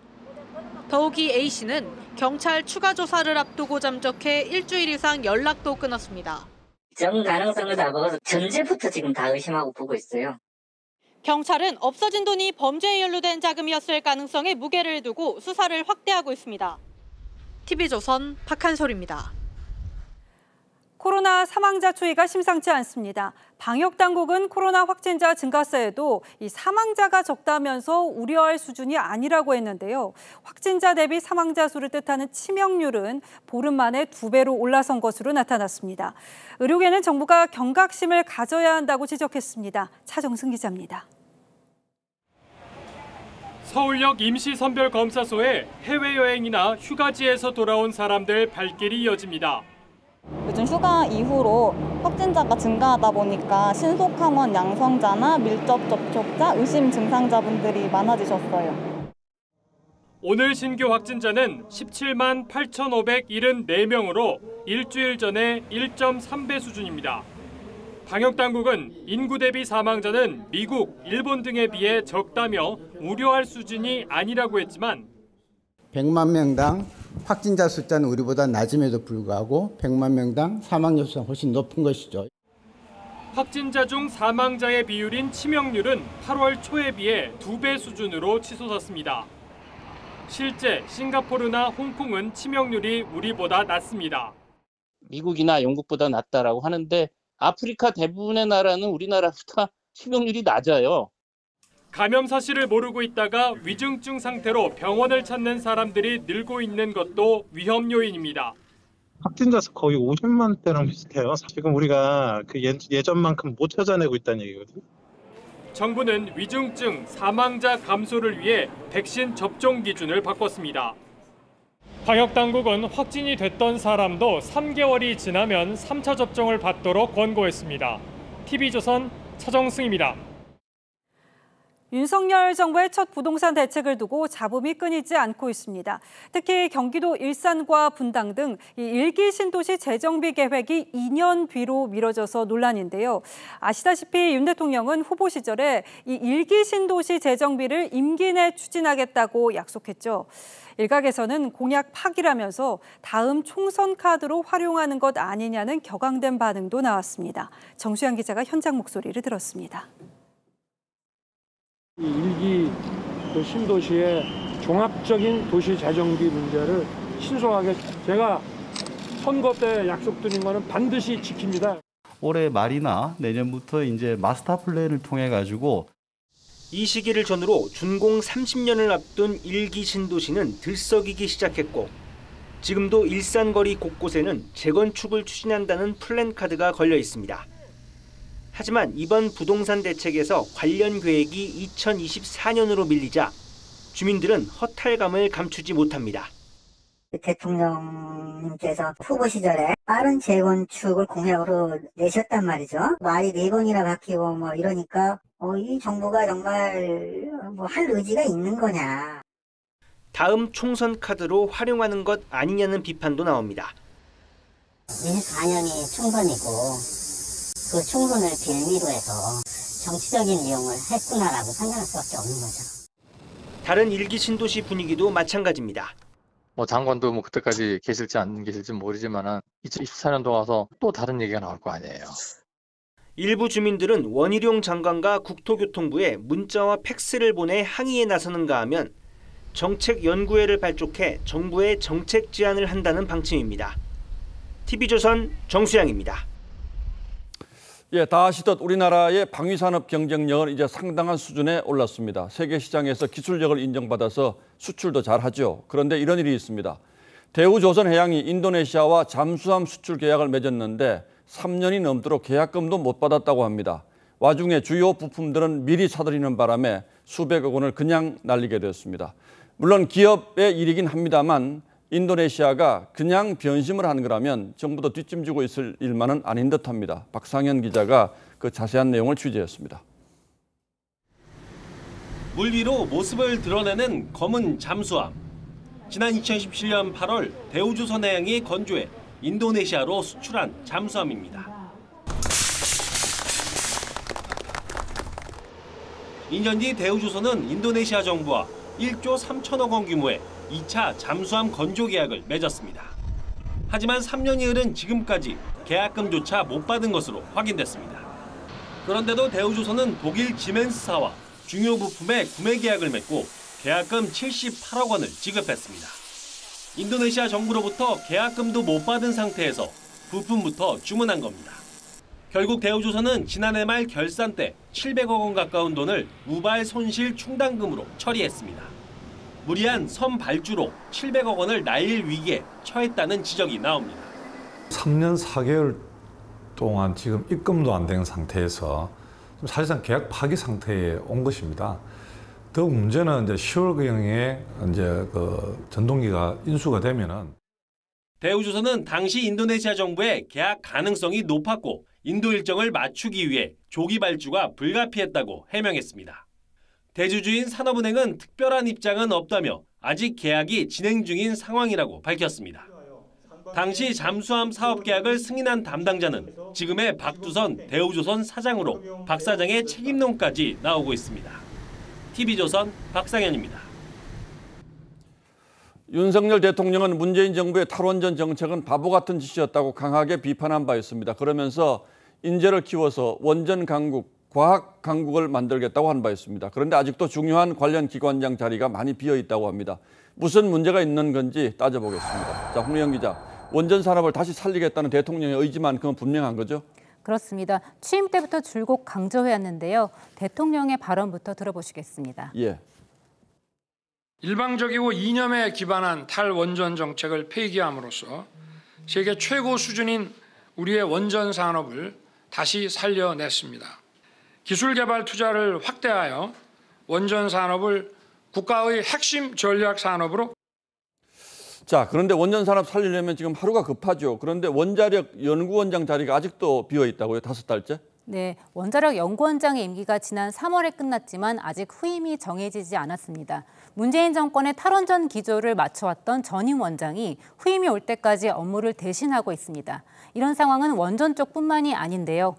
더욱이 A씨는 경찰 추가 조사를 앞두고 잠적해 일주일 이상 연락도 끊었습니다. 정 가능성을 잡아서 전제부터 지금 다 의심하고 보고 있어요. 경찰은 없어진 돈이 범죄에 연루된 자금이었을 가능성에 무게를 두고 수사를 확대하고 있습니다. TV조선 박한솔입니다. 코로나 사망자 추이가 심상치 않습니다. 방역당국은 코로나 확진자 증가세에도 이 사망자가 적다면서 우려할 수준이 아니라고 했는데요. 확진자 대비 사망자 수를 뜻하는 치명률은 보름 만에 2배로 올라선 것으로 나타났습니다. 의료계는 정부가 경각심을 가져야 한다고 지적했습니다. 차정승 기자입니다. 서울역 임시선별검사소에 해외여행이나 휴가지에서 돌아온 사람들 발길이 이어집니다. 요즘 휴가 이후로 확진자가 증가하다 보니까 신속항원 양성자나 밀접 접촉자, 의심 증상자분들이 많아지셨어요. 오늘 신규 확진자는 17만 8,574명으로 일주일 전에 1.3배 수준입니다. 방역당국은 인구 대비 사망자는 미국, 일본 등에 비해 적다며 우려할 수준이 아니라고 했지만 100만 명당 확진자 숫자는 우리보다 낮음에도 불구하고 100만 명당 사망자 수가 훨씬 높은 것이죠. 확진자 중 사망자의 비율인 치명률은 8월 초에 비해 2배 수준으로 치솟았습니다. 실제 싱가포르나 홍콩은 치명률이 우리보다 낮습니다. 미국이나 영국보다 낮다라고 하는데 아프리카 대부분의 나라는 우리나라보다 치명률이 낮아요. 감염 사실을 모르고 있다가 위중증 상태로 병원을 찾는 사람들이 늘고 있는 것도 위험 요인입니다. 확진자 수 거의 50만 대랑 비슷해요. 지금 우리가 그 예전만큼 못 찾아내고 있다는 얘기거든요. 정부는 위중증 사망자 감소를 위해 백신 접종 기준을 바꿨습니다. 방역당국은 확진이 됐던 사람도 3개월이 지나면 3차 접종을 받도록 권고했습니다. TV조선 차정승입니다. 윤석열 정부의 첫 부동산 대책을 두고 잡음이 끊이지 않고 있습니다. 특히 경기도 일산과 분당 등 일기 신도시 재정비 계획이 2년 뒤로 미뤄져서 논란인데요. 아시다시피 윤 대통령은 후보 시절에 이 일기 신도시 재정비를 임기 내 추진하겠다고 약속했죠. 일각에서는 공약 파기라면서 다음 총선 카드로 활용하는 것 아니냐는 격앙된 반응도 나왔습니다. 정수양 기자가 현장 목소리를 들었습니다. 이 일기 신도시의 종합적인 도시 재정비 문제를 신속하게 제가 선거 때 약속드린 거는 반드시 지킵니다. 올해 말이나 내년부터 이제 마스터 플랜을 통해 가지고 이 시기를 전후로 준공 30년을 앞둔 일기 신도시는 들썩이기 시작했고 지금도 일산거리 곳곳에는 재건축을 추진한다는 플랜카드가 걸려 있습니다. 하지만 이번 부동산 대책에서 관련 계획이 2024년으로 밀리자 주민들은 허탈감을 감추지 못합니다. 대통령님께서 후보 시절에 빠른 재건축을 공약으로 내셨단 말이죠. 말이 4번이나 바뀌고 뭐 이러니까 이 정부가 정말 할 의지가 있는 거냐. 다음 총선 카드로 활용하는 것 아니냐는 비판도 나옵니다. 24년이 총선이고 그 총선을 빌미로 해서 정치적인 이용을 했구나라고 생각할 수밖에 없는 거죠. 다른 일기 신도시 분위기도 마찬가지입니다. 장관도 그때까지 계실지 안 계실지 모르지만 2024년도 와서 또 다른 얘기가 나올 거 아니에요. 일부 주민들은 원희룡 장관과 국토교통부에 문자와 팩스를 보내 항의에 나서는가 하면 정책연구회를 발족해 정부에 정책 제안을 한다는 방침입니다. TV조선 정수양입니다. 예, 다 아시듯 우리나라의 방위산업 경쟁력은 이제 상당한 수준에 올랐습니다. 세계 시장에서 기술력을 인정받아서 수출도 잘하죠. 그런데 이런 일이 있습니다. 대우조선해양이 인도네시아와 잠수함 수출 계약을 맺었는데 3년이 넘도록 계약금도 못 받았다고 합니다. 와중에 주요 부품들은 미리 사들이는 바람에 수백억 원을 그냥 날리게 되었습니다. 물론 기업의 일이긴 합니다만 인도네시아가 그냥 변심을 하는 거라면 정부도 뒷짐지고 있을 일만은 아닌 듯합니다. 박상현 기자가 그 자세한 내용을 취재했습니다. 물 위로 모습을 드러내는 검은 잠수함. 지난 2017년 8월 대우조선해양이 건조해 인도네시아로 수출한 잠수함입니다. 2년 뒤 대우조선은 인도네시아 정부와 1조 3천억 원 규모의 2차 잠수함 건조 계약을 맺었습니다. 하지만 3년이 흐른 지금까지 계약금조차 못 받은 것으로 확인됐습니다. 그런데도 대우조선은 독일 지멘스사와 중요 부품의 구매 계약을 맺고 계약금 78억 원을 지급했습니다. 인도네시아 정부로부터 계약금도 못 받은 상태에서 부품부터 주문한 겁니다. 결국 대우조선은 지난해 말 결산 때 700억 원 가까운 돈을 우발 손실 충당금으로 처리했습니다. 무리한 선 발주로 700억 원을 날릴 위기에 처했다는 지적이 나옵니다. 3년 4개월 동안 지금 입금도 안 된 상태에서 사실상 계약 파기 상태에 온 것입니다. 더 문제는 이제 10월경에 이제 그 전동기가 인수가 되면은 대우조선은 당시 인도네시아 정부의 계약 가능성이 높았고 인도 일정을 맞추기 위해 조기 발주가 불가피했다고 해명했습니다. 대주주인 산업은행은 특별한 입장은 없다며 아직 계약이 진행 중인 상황이라고 밝혔습니다. 당시 잠수함 사업 계약을 승인한 담당자는 지금의 박두선 대우조선 사장으로 박 사장의 책임론까지 나오고 있습니다. TV조선 박상현입니다. 윤석열 대통령은 문재인 정부의 탈원전 정책은 바보 같은 짓이었다고 강하게 비판한 바 있습니다. 그러면서 인재를 키워서 원전 강국, 과학 강국을 만들겠다고 한 바 있습니다. 그런데 아직도 중요한 관련 기관장 자리가 많이 비어 있다고 합니다. 무슨 문제가 있는 건지 따져보겠습니다. 자, 홍리영 기자, 원전 산업을 다시 살리겠다는 대통령의 의지만큼은 분명한 거죠? 그렇습니다. 취임 때부터 줄곧 강조해왔는데요. 대통령의 발언부터 들어보시겠습니다. 예. 일방적이고 이념에 기반한 탈원전 정책을 폐기함으로써 세계 최고 수준인 우리의 원전 산업을 다시 살려냈습니다. 기술 개발 투자를 확대하여 원전 산업을 국가의 핵심 전략 산업으로. 자, 그런데 원전 산업 살리려면 지금 하루가 급하죠. 그런데 원자력 연구원장 자리가 아직도 비어 있다고요? 5달째? 네, 원자력 연구원장의 임기가 지난 3월에 끝났지만 아직 후임이 정해지지 않았습니다. 문재인 정권의 탈원전 기조를 맞춰왔던 전임 원장이 후임이 올 때까지 업무를 대신하고 있습니다. 이런 상황은 원전 쪽뿐만이 아닌데요.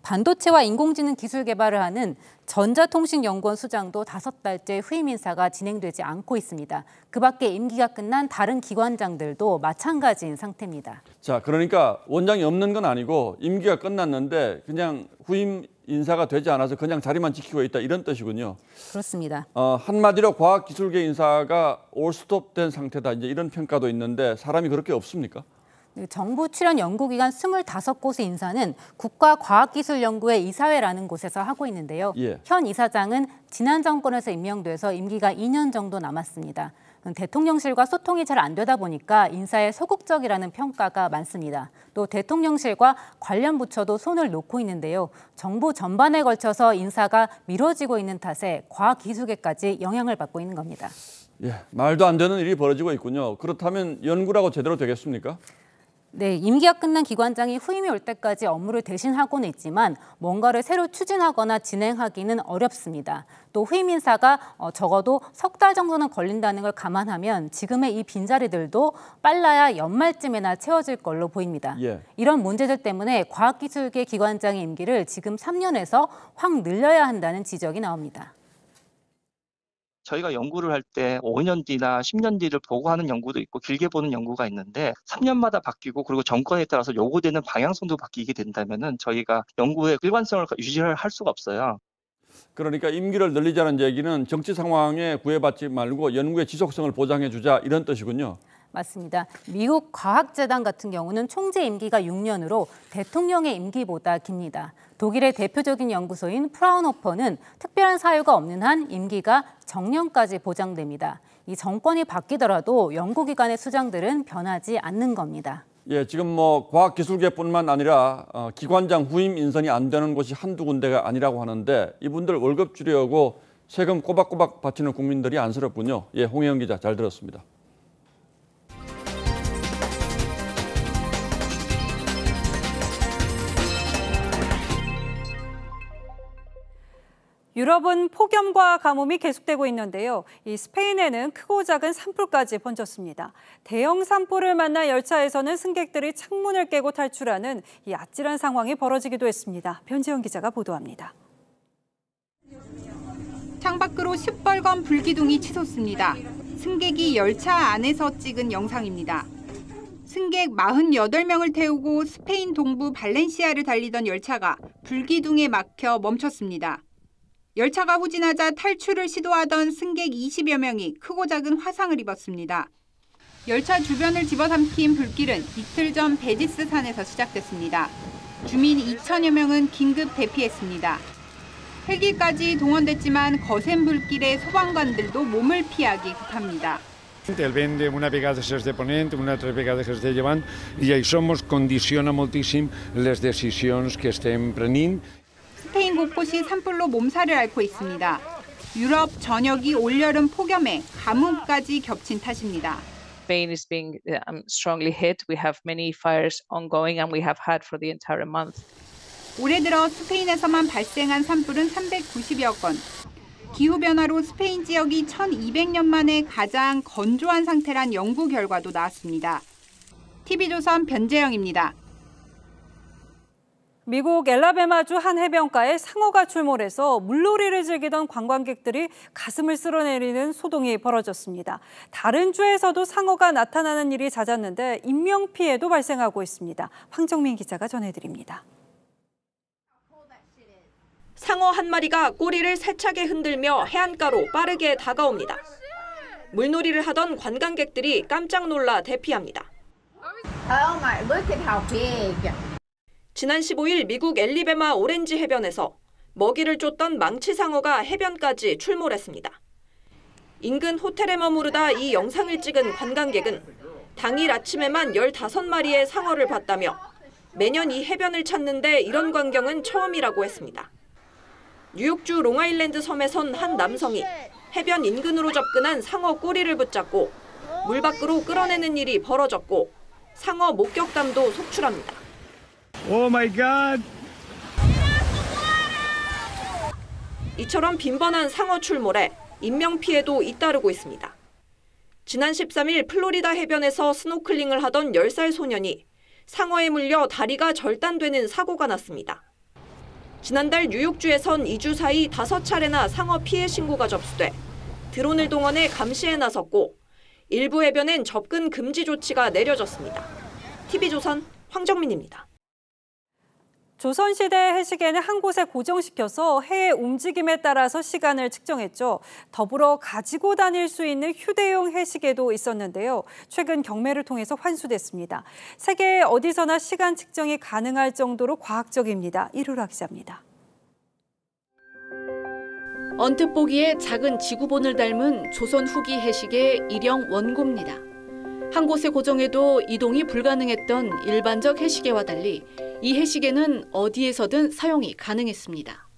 반도체와 인공지능 기술 개발을 하는 전자통신연구원 수장도 5달째 후임 인사가 진행되지 않고 있습니다. 그 밖에 임기가 끝난 다른 기관장들도 마찬가지인 상태입니다. 자, 그러니까 원장이 없는 건 아니고 임기가 끝났는데 그냥 후임 인사가 되지 않아서 그냥 자리만 지키고 있다, 이런 뜻이군요. 그렇습니다. 한마디로 과학기술계 인사가 올스톱된 상태다, 이제 이런 평가도 있는데 사람이 그렇게 없습니까? 정부 출연 연구기관 25곳의 인사는 국가과학기술연구회 이사회라는 곳에서 하고 있는데요. 예. 현 이사장은 지난 정권에서 임명돼서 임기가 2년 정도 남았습니다. 대통령실과 소통이 잘 안 되다 보니까 인사에 소극적이라는 평가가 많습니다. 또 대통령실과 관련 부처도 손을 놓고 있는데요. 정부 전반에 걸쳐서 인사가 미뤄지고 있는 탓에 과학기술계까지 영향을 받고 있는 겁니다. 예, 말도 안 되는 일이 벌어지고 있군요. 그렇다면 연구라고 제대로 되겠습니까? 네, 임기가 끝난 기관장이 후임이 올 때까지 업무를 대신하고는 있지만 뭔가를 새로 추진하거나 진행하기는 어렵습니다. 또 후임 인사가 적어도 3달 정도는 걸린다는 걸 감안하면 지금의 이 빈자리들도 빨라야 연말쯤에나 채워질 걸로 보입니다. 예. 이런 문제들 때문에 과학기술계 기관장의 임기를 지금 3년에서 확 늘려야 한다는 지적이 나옵니다. 저희가 연구를 할 때 5년 뒤나 10년 뒤를 보고 하는 연구도 있고 길게 보는 연구가 있는데 3년마다 바뀌고 그리고 정권에 따라서 요구되는 방향성도 바뀌게 된다면은 저희가 연구의 일관성을 유지를 할 수가 없어요. 그러니까 임기를 늘리자는 얘기는 정치 상황에 구애받지 말고 연구의 지속성을 보장해 주자, 이런 뜻이군요. 맞습니다. 미국 과학재단 같은 경우는 총재 임기가 6년으로 대통령의 임기보다 깁니다. 독일의 대표적인 연구소인 프라운호퍼는 특별한 사유가 없는 한 임기가 정년까지 보장됩니다. 이 정권이 바뀌더라도 연구기관의 수장들은 변하지 않는 겁니다. 예, 지금 뭐 과학기술계뿐만 아니라 기관장 후임 인선이 안 되는 곳이 한두 군데가 아니라고 하는데 이분들 월급 주려고 세금 꼬박꼬박 바치는 국민들이 안쓰럽군요. 예, 홍혜영 기자 잘 들었습니다. 유럽은 폭염과 가뭄이 계속되고 있는데요. 이 스페인에는 크고 작은 산불까지 번졌습니다. 대형 산불을 만난 열차에서는 승객들이 창문을 깨고 탈출하는 이 아찔한 상황이 벌어지기도 했습니다. 변지영 기자가 보도합니다. 창밖으로 시뻘건 불기둥이 치솟습니다. 승객이 열차 안에서 찍은 영상입니다. 승객 48명을 태우고 스페인 동부 발렌시아를 달리던 열차가 불기둥에 막혀 멈췄습니다. 열차가 후진하자 탈출을 시도하던 승객 20여 명이 크고 작은 화상을 입었습니다. 열차 주변을 집어삼킨 불길은 이틀 전 베지스 산에서 시작됐습니다. 주민 2천여 명은 긴급 대피했습니다. 헬기까지 동원됐지만 거센 불길에 소방관들도 몸을 피하기 급합니다. El vent una vegada s'és de ponent, una altra vegada s'és de llevant, i això ens condiciona moltíssim les decisions que estem prenent. 스페인 곳곳이 산불로 몸살을 앓고 있습니다. 유럽 전역이 올여름 폭염에 가뭄까지 겹친 탓입니다. Spain is being strongly hit. We have many fires ongoing and we have had for the entire month. 올해 들어 스페인에서만 발생한 산불은 390여 건. 기후변화로 스페인 지역이 1200년 만에 가장 건조한 상태란 연구 결과도 나왔습니다. TV조선 변재영입니다. 미국 엘라베마주 한 해변가에 상어가 출몰해서 물놀이를 즐기던 관광객들이 가슴을 쓸어내리는 소동이 벌어졌습니다. 다른 주에서도 상어가 나타나는 일이 잦았는데 인명피해도 발생하고 있습니다. 황정민 기자가 전해드립니다. 상어 한 마리가 꼬리를 세차게 흔들며 해안가로 빠르게 다가옵니다. 물놀이를 하던 관광객들이 깜짝 놀라 대피합니다. Oh my, look at how big. 지난 15일 미국 엘리베마 오렌지 해변에서 먹이를 쫓던 망치상어가 해변까지 출몰했습니다. 인근 호텔에 머무르다 이 영상을 찍은 관광객은 당일 아침에만 15마리의 상어를 봤다며 매년 이 해변을 찾는데 이런 광경은 처음이라고 했습니다. 뉴욕주 롱아일랜드 섬에선 한 남성이 해변 인근으로 접근한 상어 꼬리를 붙잡고 물 밖으로 끌어내는 일이 벌어졌고 상어 목격담도 속출합니다. Oh my God! 이처럼 빈번한 상어 출몰에 인명피해도 잇따르고 있습니다. 지난 13일 플로리다 해변에서 스노클링을 하던 10살 소년이 상어에 물려 다리가 절단되는 사고가 났습니다. 지난달 뉴욕주에선 2주 사이 5차례나 상어 피해 신고가 접수돼 드론을 동원해 감시에 나섰고 일부 해변엔 접근 금지 조치가 내려졌습니다. TV조선 황정민입니다. 조선시대 해시계는 한 곳에 고정시켜서 해의 움직임에 따라서 시간을 측정했죠. 더불어 가지고 다닐 수 있는 휴대용 해시계도 있었는데요. 최근 경매를 통해서 환수됐습니다. 세계 어디서나 시간 측정이 가능할 정도로 과학적입니다. 이루라 기자입니다. 언뜻 보기에 작은 지구본을 닮은 조선 후기 해시계 일형 원고입니다. 한 곳에 고정해도 이동이 불가능했던 일반적 해시계와 달리 이 해시계는 어디에서든 사용이 가능했습니다.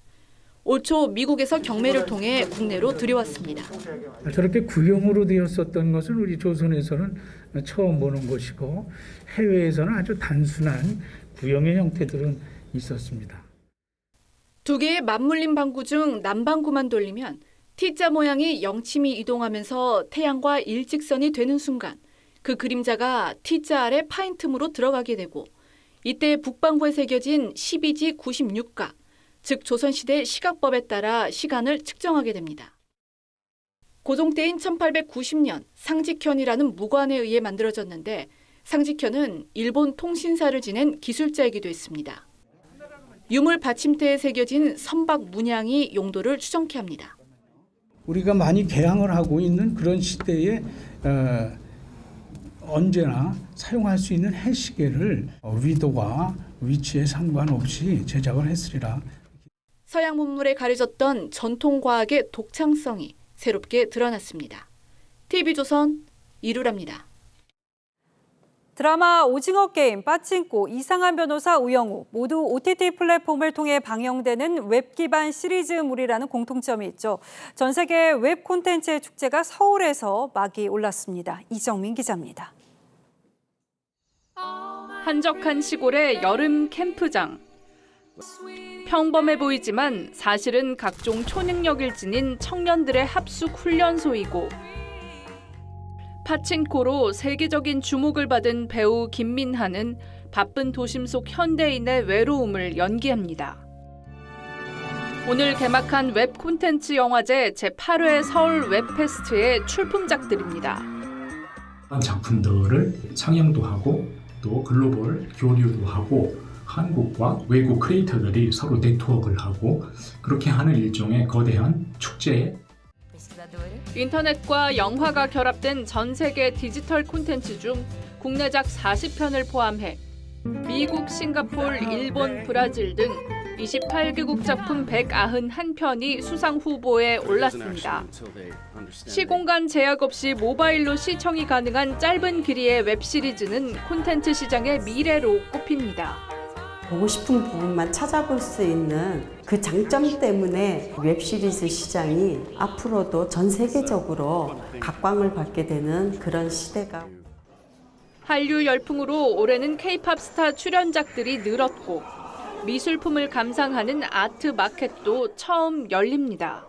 올 초 미국에서 경매를 통해 국내로 들여왔습니다. 저렇게 구형으로 되었었던 것은 우리 조선에서는 처음 보는 것이고 해외에서는 아주 단순한 구형의 형태들은 있었습니다. 두 개의 맞물린 방구 중 남방구만 돌리면 T자 모양이 영침이 이동하면서 태양과 일직선이 되는 순간 그 그림자가 T자 아래 파인틈으로 들어가게 되고 이때 북방구에 새겨진 12지 96가, 즉 조선시대 시각법에 따라 시간을 측정하게 됩니다. 고종때인 1890년 상직현이라는 무관에 의해 만들어졌는데 상직현은 일본 통신사를 지낸 기술자이기도 했습니다. 유물 받침대에 새겨진 선박 문양이 용도를 추정케 합니다. 우리가 많이 개항을 하고 있는 그런 시대에 언제나 사용할 수 있는 해시계를 위도와 위치에 상관없이 제작을 했으리라. 서양 문물에 가려졌던 전통과학의 독창성이 새롭게 드러났습니다. TV조선 이루라입니다. 드라마 오징어 게임, 빠칭코, 이상한 변호사 우영우 모두 OTT 플랫폼을 통해 방영되는 웹 기반 시리즈물이라는 공통점이 있죠. 전 세계 웹 콘텐츠의 축제가 서울에서 막이 올랐습니다. 이정민 기자입니다. 한적한 시골의 여름 캠프장. 평범해 보이지만 사실은 각종 초능력을 지닌 청년들의 합숙 훈련소이고 파칭코로 세계적인 주목을 받은 배우 김민하는 바쁜 도심 속 현대인의 외로움을 연기합니다. 오늘 개막한 웹 콘텐츠 영화제 제8회 서울 웹페스트의 출품작들입니다. 작품들을 상영도 하고 또 글로벌 교류도 하고 한국과 외국 크리에이터들이 서로 네트워크를 하고 그렇게 하는 일종의 거대한 축제. 인터넷과 영화가 결합된 전 세계 디지털 콘텐츠 중 국내작 40편을 포함해 미국, 싱가포르, 일본, 브라질 등 28개국 작품 191편이 수상 후보에 올랐습니다. 시공간 제약 없이 모바일로 시청이 가능한 짧은 길이의 웹시리즈는 콘텐츠 시장의 미래로 꼽힙니다. 보고 싶은 부분만 찾아볼 수 있는 그 장점 때문에 웹시리즈 시장이 앞으로도 전 세계적으로 각광을 받게 되는 그런 시대가. 한류 열풍으로 올해는 K-팝 스타 출연작들이 늘었고 미술품을 감상하는 아트 마켓도 처음 열립니다.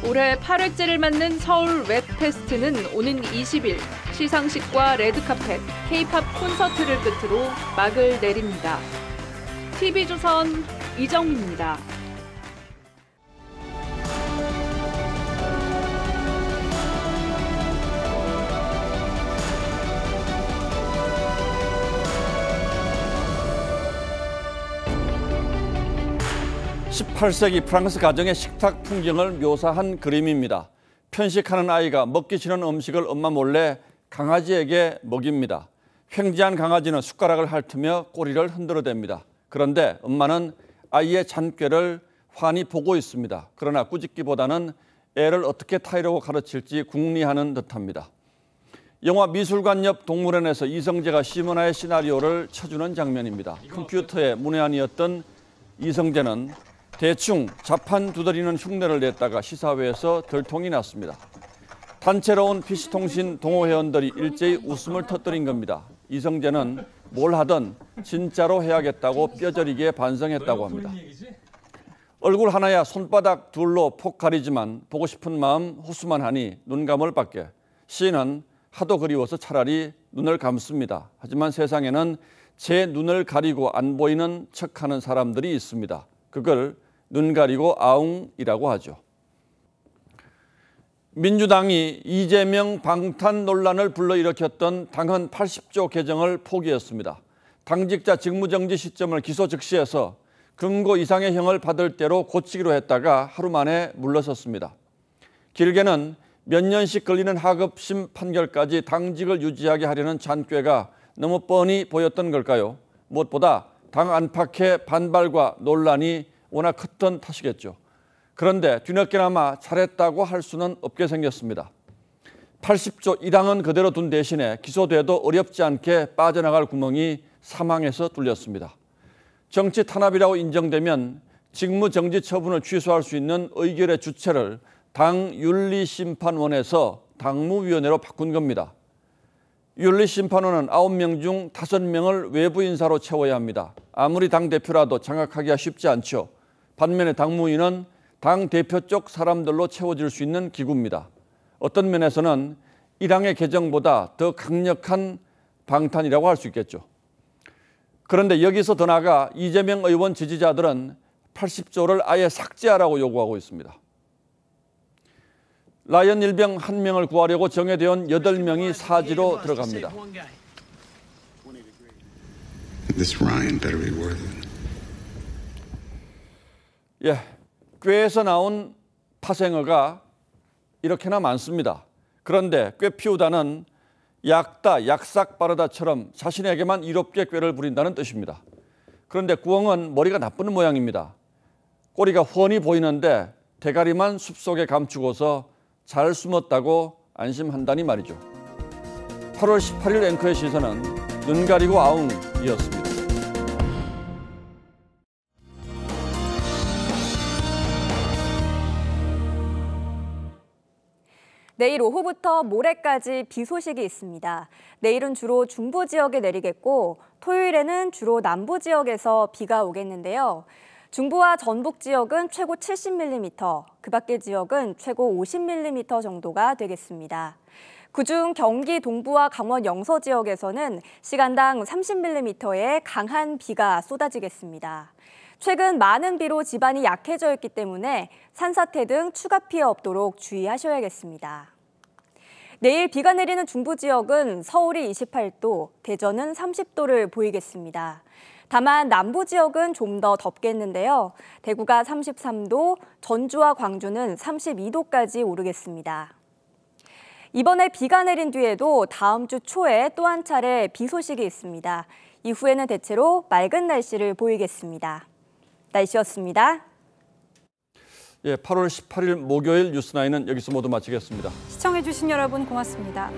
올해 8회째를 맞는 서울 웹페스트는 오는 20일 시상식과 레드카펫, K-팝 콘서트를 끝으로 막을 내립니다. TV조선 이정민입니다. (18세기) 프랑스 가정의 식탁 풍경을 묘사한 그림입니다. 편식하는 아이가 먹기 싫은 음식을 엄마 몰래 강아지에게 먹입니다. 횡재한 강아지는 숟가락을 핥으며 꼬리를 흔들어댑니다. 그런데 엄마는 아이의 잔꾀를 환히 보고 있습니다. 그러나 꾸짖기보다는 애를 어떻게 타이르고 가르칠지 궁리하는 듯합니다. 영화 미술관 옆 동물원에서 이성재가 시모나의 시나리오를 쳐주는 장면입니다. 컴퓨터의 문외한이었던 이성재는 대충 자판 두드리는 흉내를 냈다가 시사회에서 들통이 났습니다. 단체로 온 PC통신 동호회원들이 일제히 웃음을 터뜨린 겁니다. 이성재는 뭘 하든 진짜로 해야겠다고 뼈저리게 반성했다고 합니다. 얼굴 하나야 손바닥 둘로 폭 가리지만 보고 싶은 마음 호수만 하니 눈 감을 밖에. 시인은 하도 그리워서 차라리 눈을 감습니다. 하지만 세상에는 제 눈을 가리고 안 보이는 척하는 사람들이 있습니다. 그걸 눈 가리고 아웅이라고 하죠. 민주당이 이재명 방탄 논란을 불러일으켰던 당헌 80조 개정을 포기했습니다. 당직자 직무정지 시점을 기소 즉시해서 금고 이상의 형을 받을 대로 고치기로 했다가 하루 만에 물러섰습니다. 길게는 몇 년씩 걸리는 하급심 판결까지 당직을 유지하게 하려는 잔꾀가 너무 뻔히 보였던 걸까요? 무엇보다 당 안팎의 반발과 논란이 워낙 컸던 탓이겠죠. 그런데 뒤늦게나마 잘했다고 할 수는 없게 생겼습니다. 80조 1항은 그대로 둔 대신에 기소돼도 어렵지 않게 빠져나갈 구멍이 사망에서 뚫렸습니다. 정치 탄압이라고 인정되면 직무정지 처분을 취소할 수 있는 의결의 주체를 당 윤리심판원에서 당무위원회로 바꾼 겁니다. 윤리심판원은 9명 중 5명을 외부 인사로 채워야 합니다. 아무리 당대표라도 장악하기가 쉽지 않죠. 반면에 당무위는 당대표 쪽 사람들로 채워질 수 있는 기구입니다. 어떤 면에서는 1항의 개정보다 더 강력한 방탄이라고 할 수 있겠죠. 그런데 여기서 더 나아가 이재명 의원 지지자들은 80조를 아예 삭제하라고 요구하고 있습니다. 라이언 일병 1명을 구하려고 정예되어 온 8명이 사지로 들어갑니다. This Ryan better be worth it. 예, 꾀에서 나온 파생어가 이렇게나 많습니다. 그런데 꾀 피우다는 약다, 약삭 빠르다처럼 자신에게만 이롭게 꾀를 부린다는 뜻입니다. 그런데 구엉은 머리가 나쁜 모양입니다. 꼬리가 훤히 보이는데 대가리만 숲속에 감추고서 잘 숨었다고 안심한다니 말이죠. 8월 18일 앵커의 시선은 눈 가리고 아웅이었습니다. 내일 오후부터 모레까지 비 소식이 있습니다. 내일은 주로 중부 지역에 내리겠고 토요일에는 주로 남부 지역에서 비가 오겠는데요. 중부와 전북 지역은 최고 70mm, 그 밖의 지역은 최고 50mm 정도가 되겠습니다. 그중 경기 동부와 강원 영서 지역에서는 시간당 30mm의 강한 비가 쏟아지겠습니다. 최근 많은 비로 지반이 약해져 있기 때문에 산사태 등 추가 피해 없도록 주의하셔야겠습니다. 내일 비가 내리는 중부 지역은 서울이 28도, 대전은 30도를 보이겠습니다. 다만 남부 지역은 좀 더 덥겠는데요. 대구가 33도, 전주와 광주는 32도까지 오르겠습니다. 이번에 비가 내린 뒤에도 다음 주 초에 또 한 차례 비 소식이 있습니다. 이후에는 대체로 맑은 날씨를 보이겠습니다. 날씨였습니다. 8월 18일 목요일 뉴스9는 여기서 모두 마치겠습니다. 시청해주신 여러분 고맙습니다.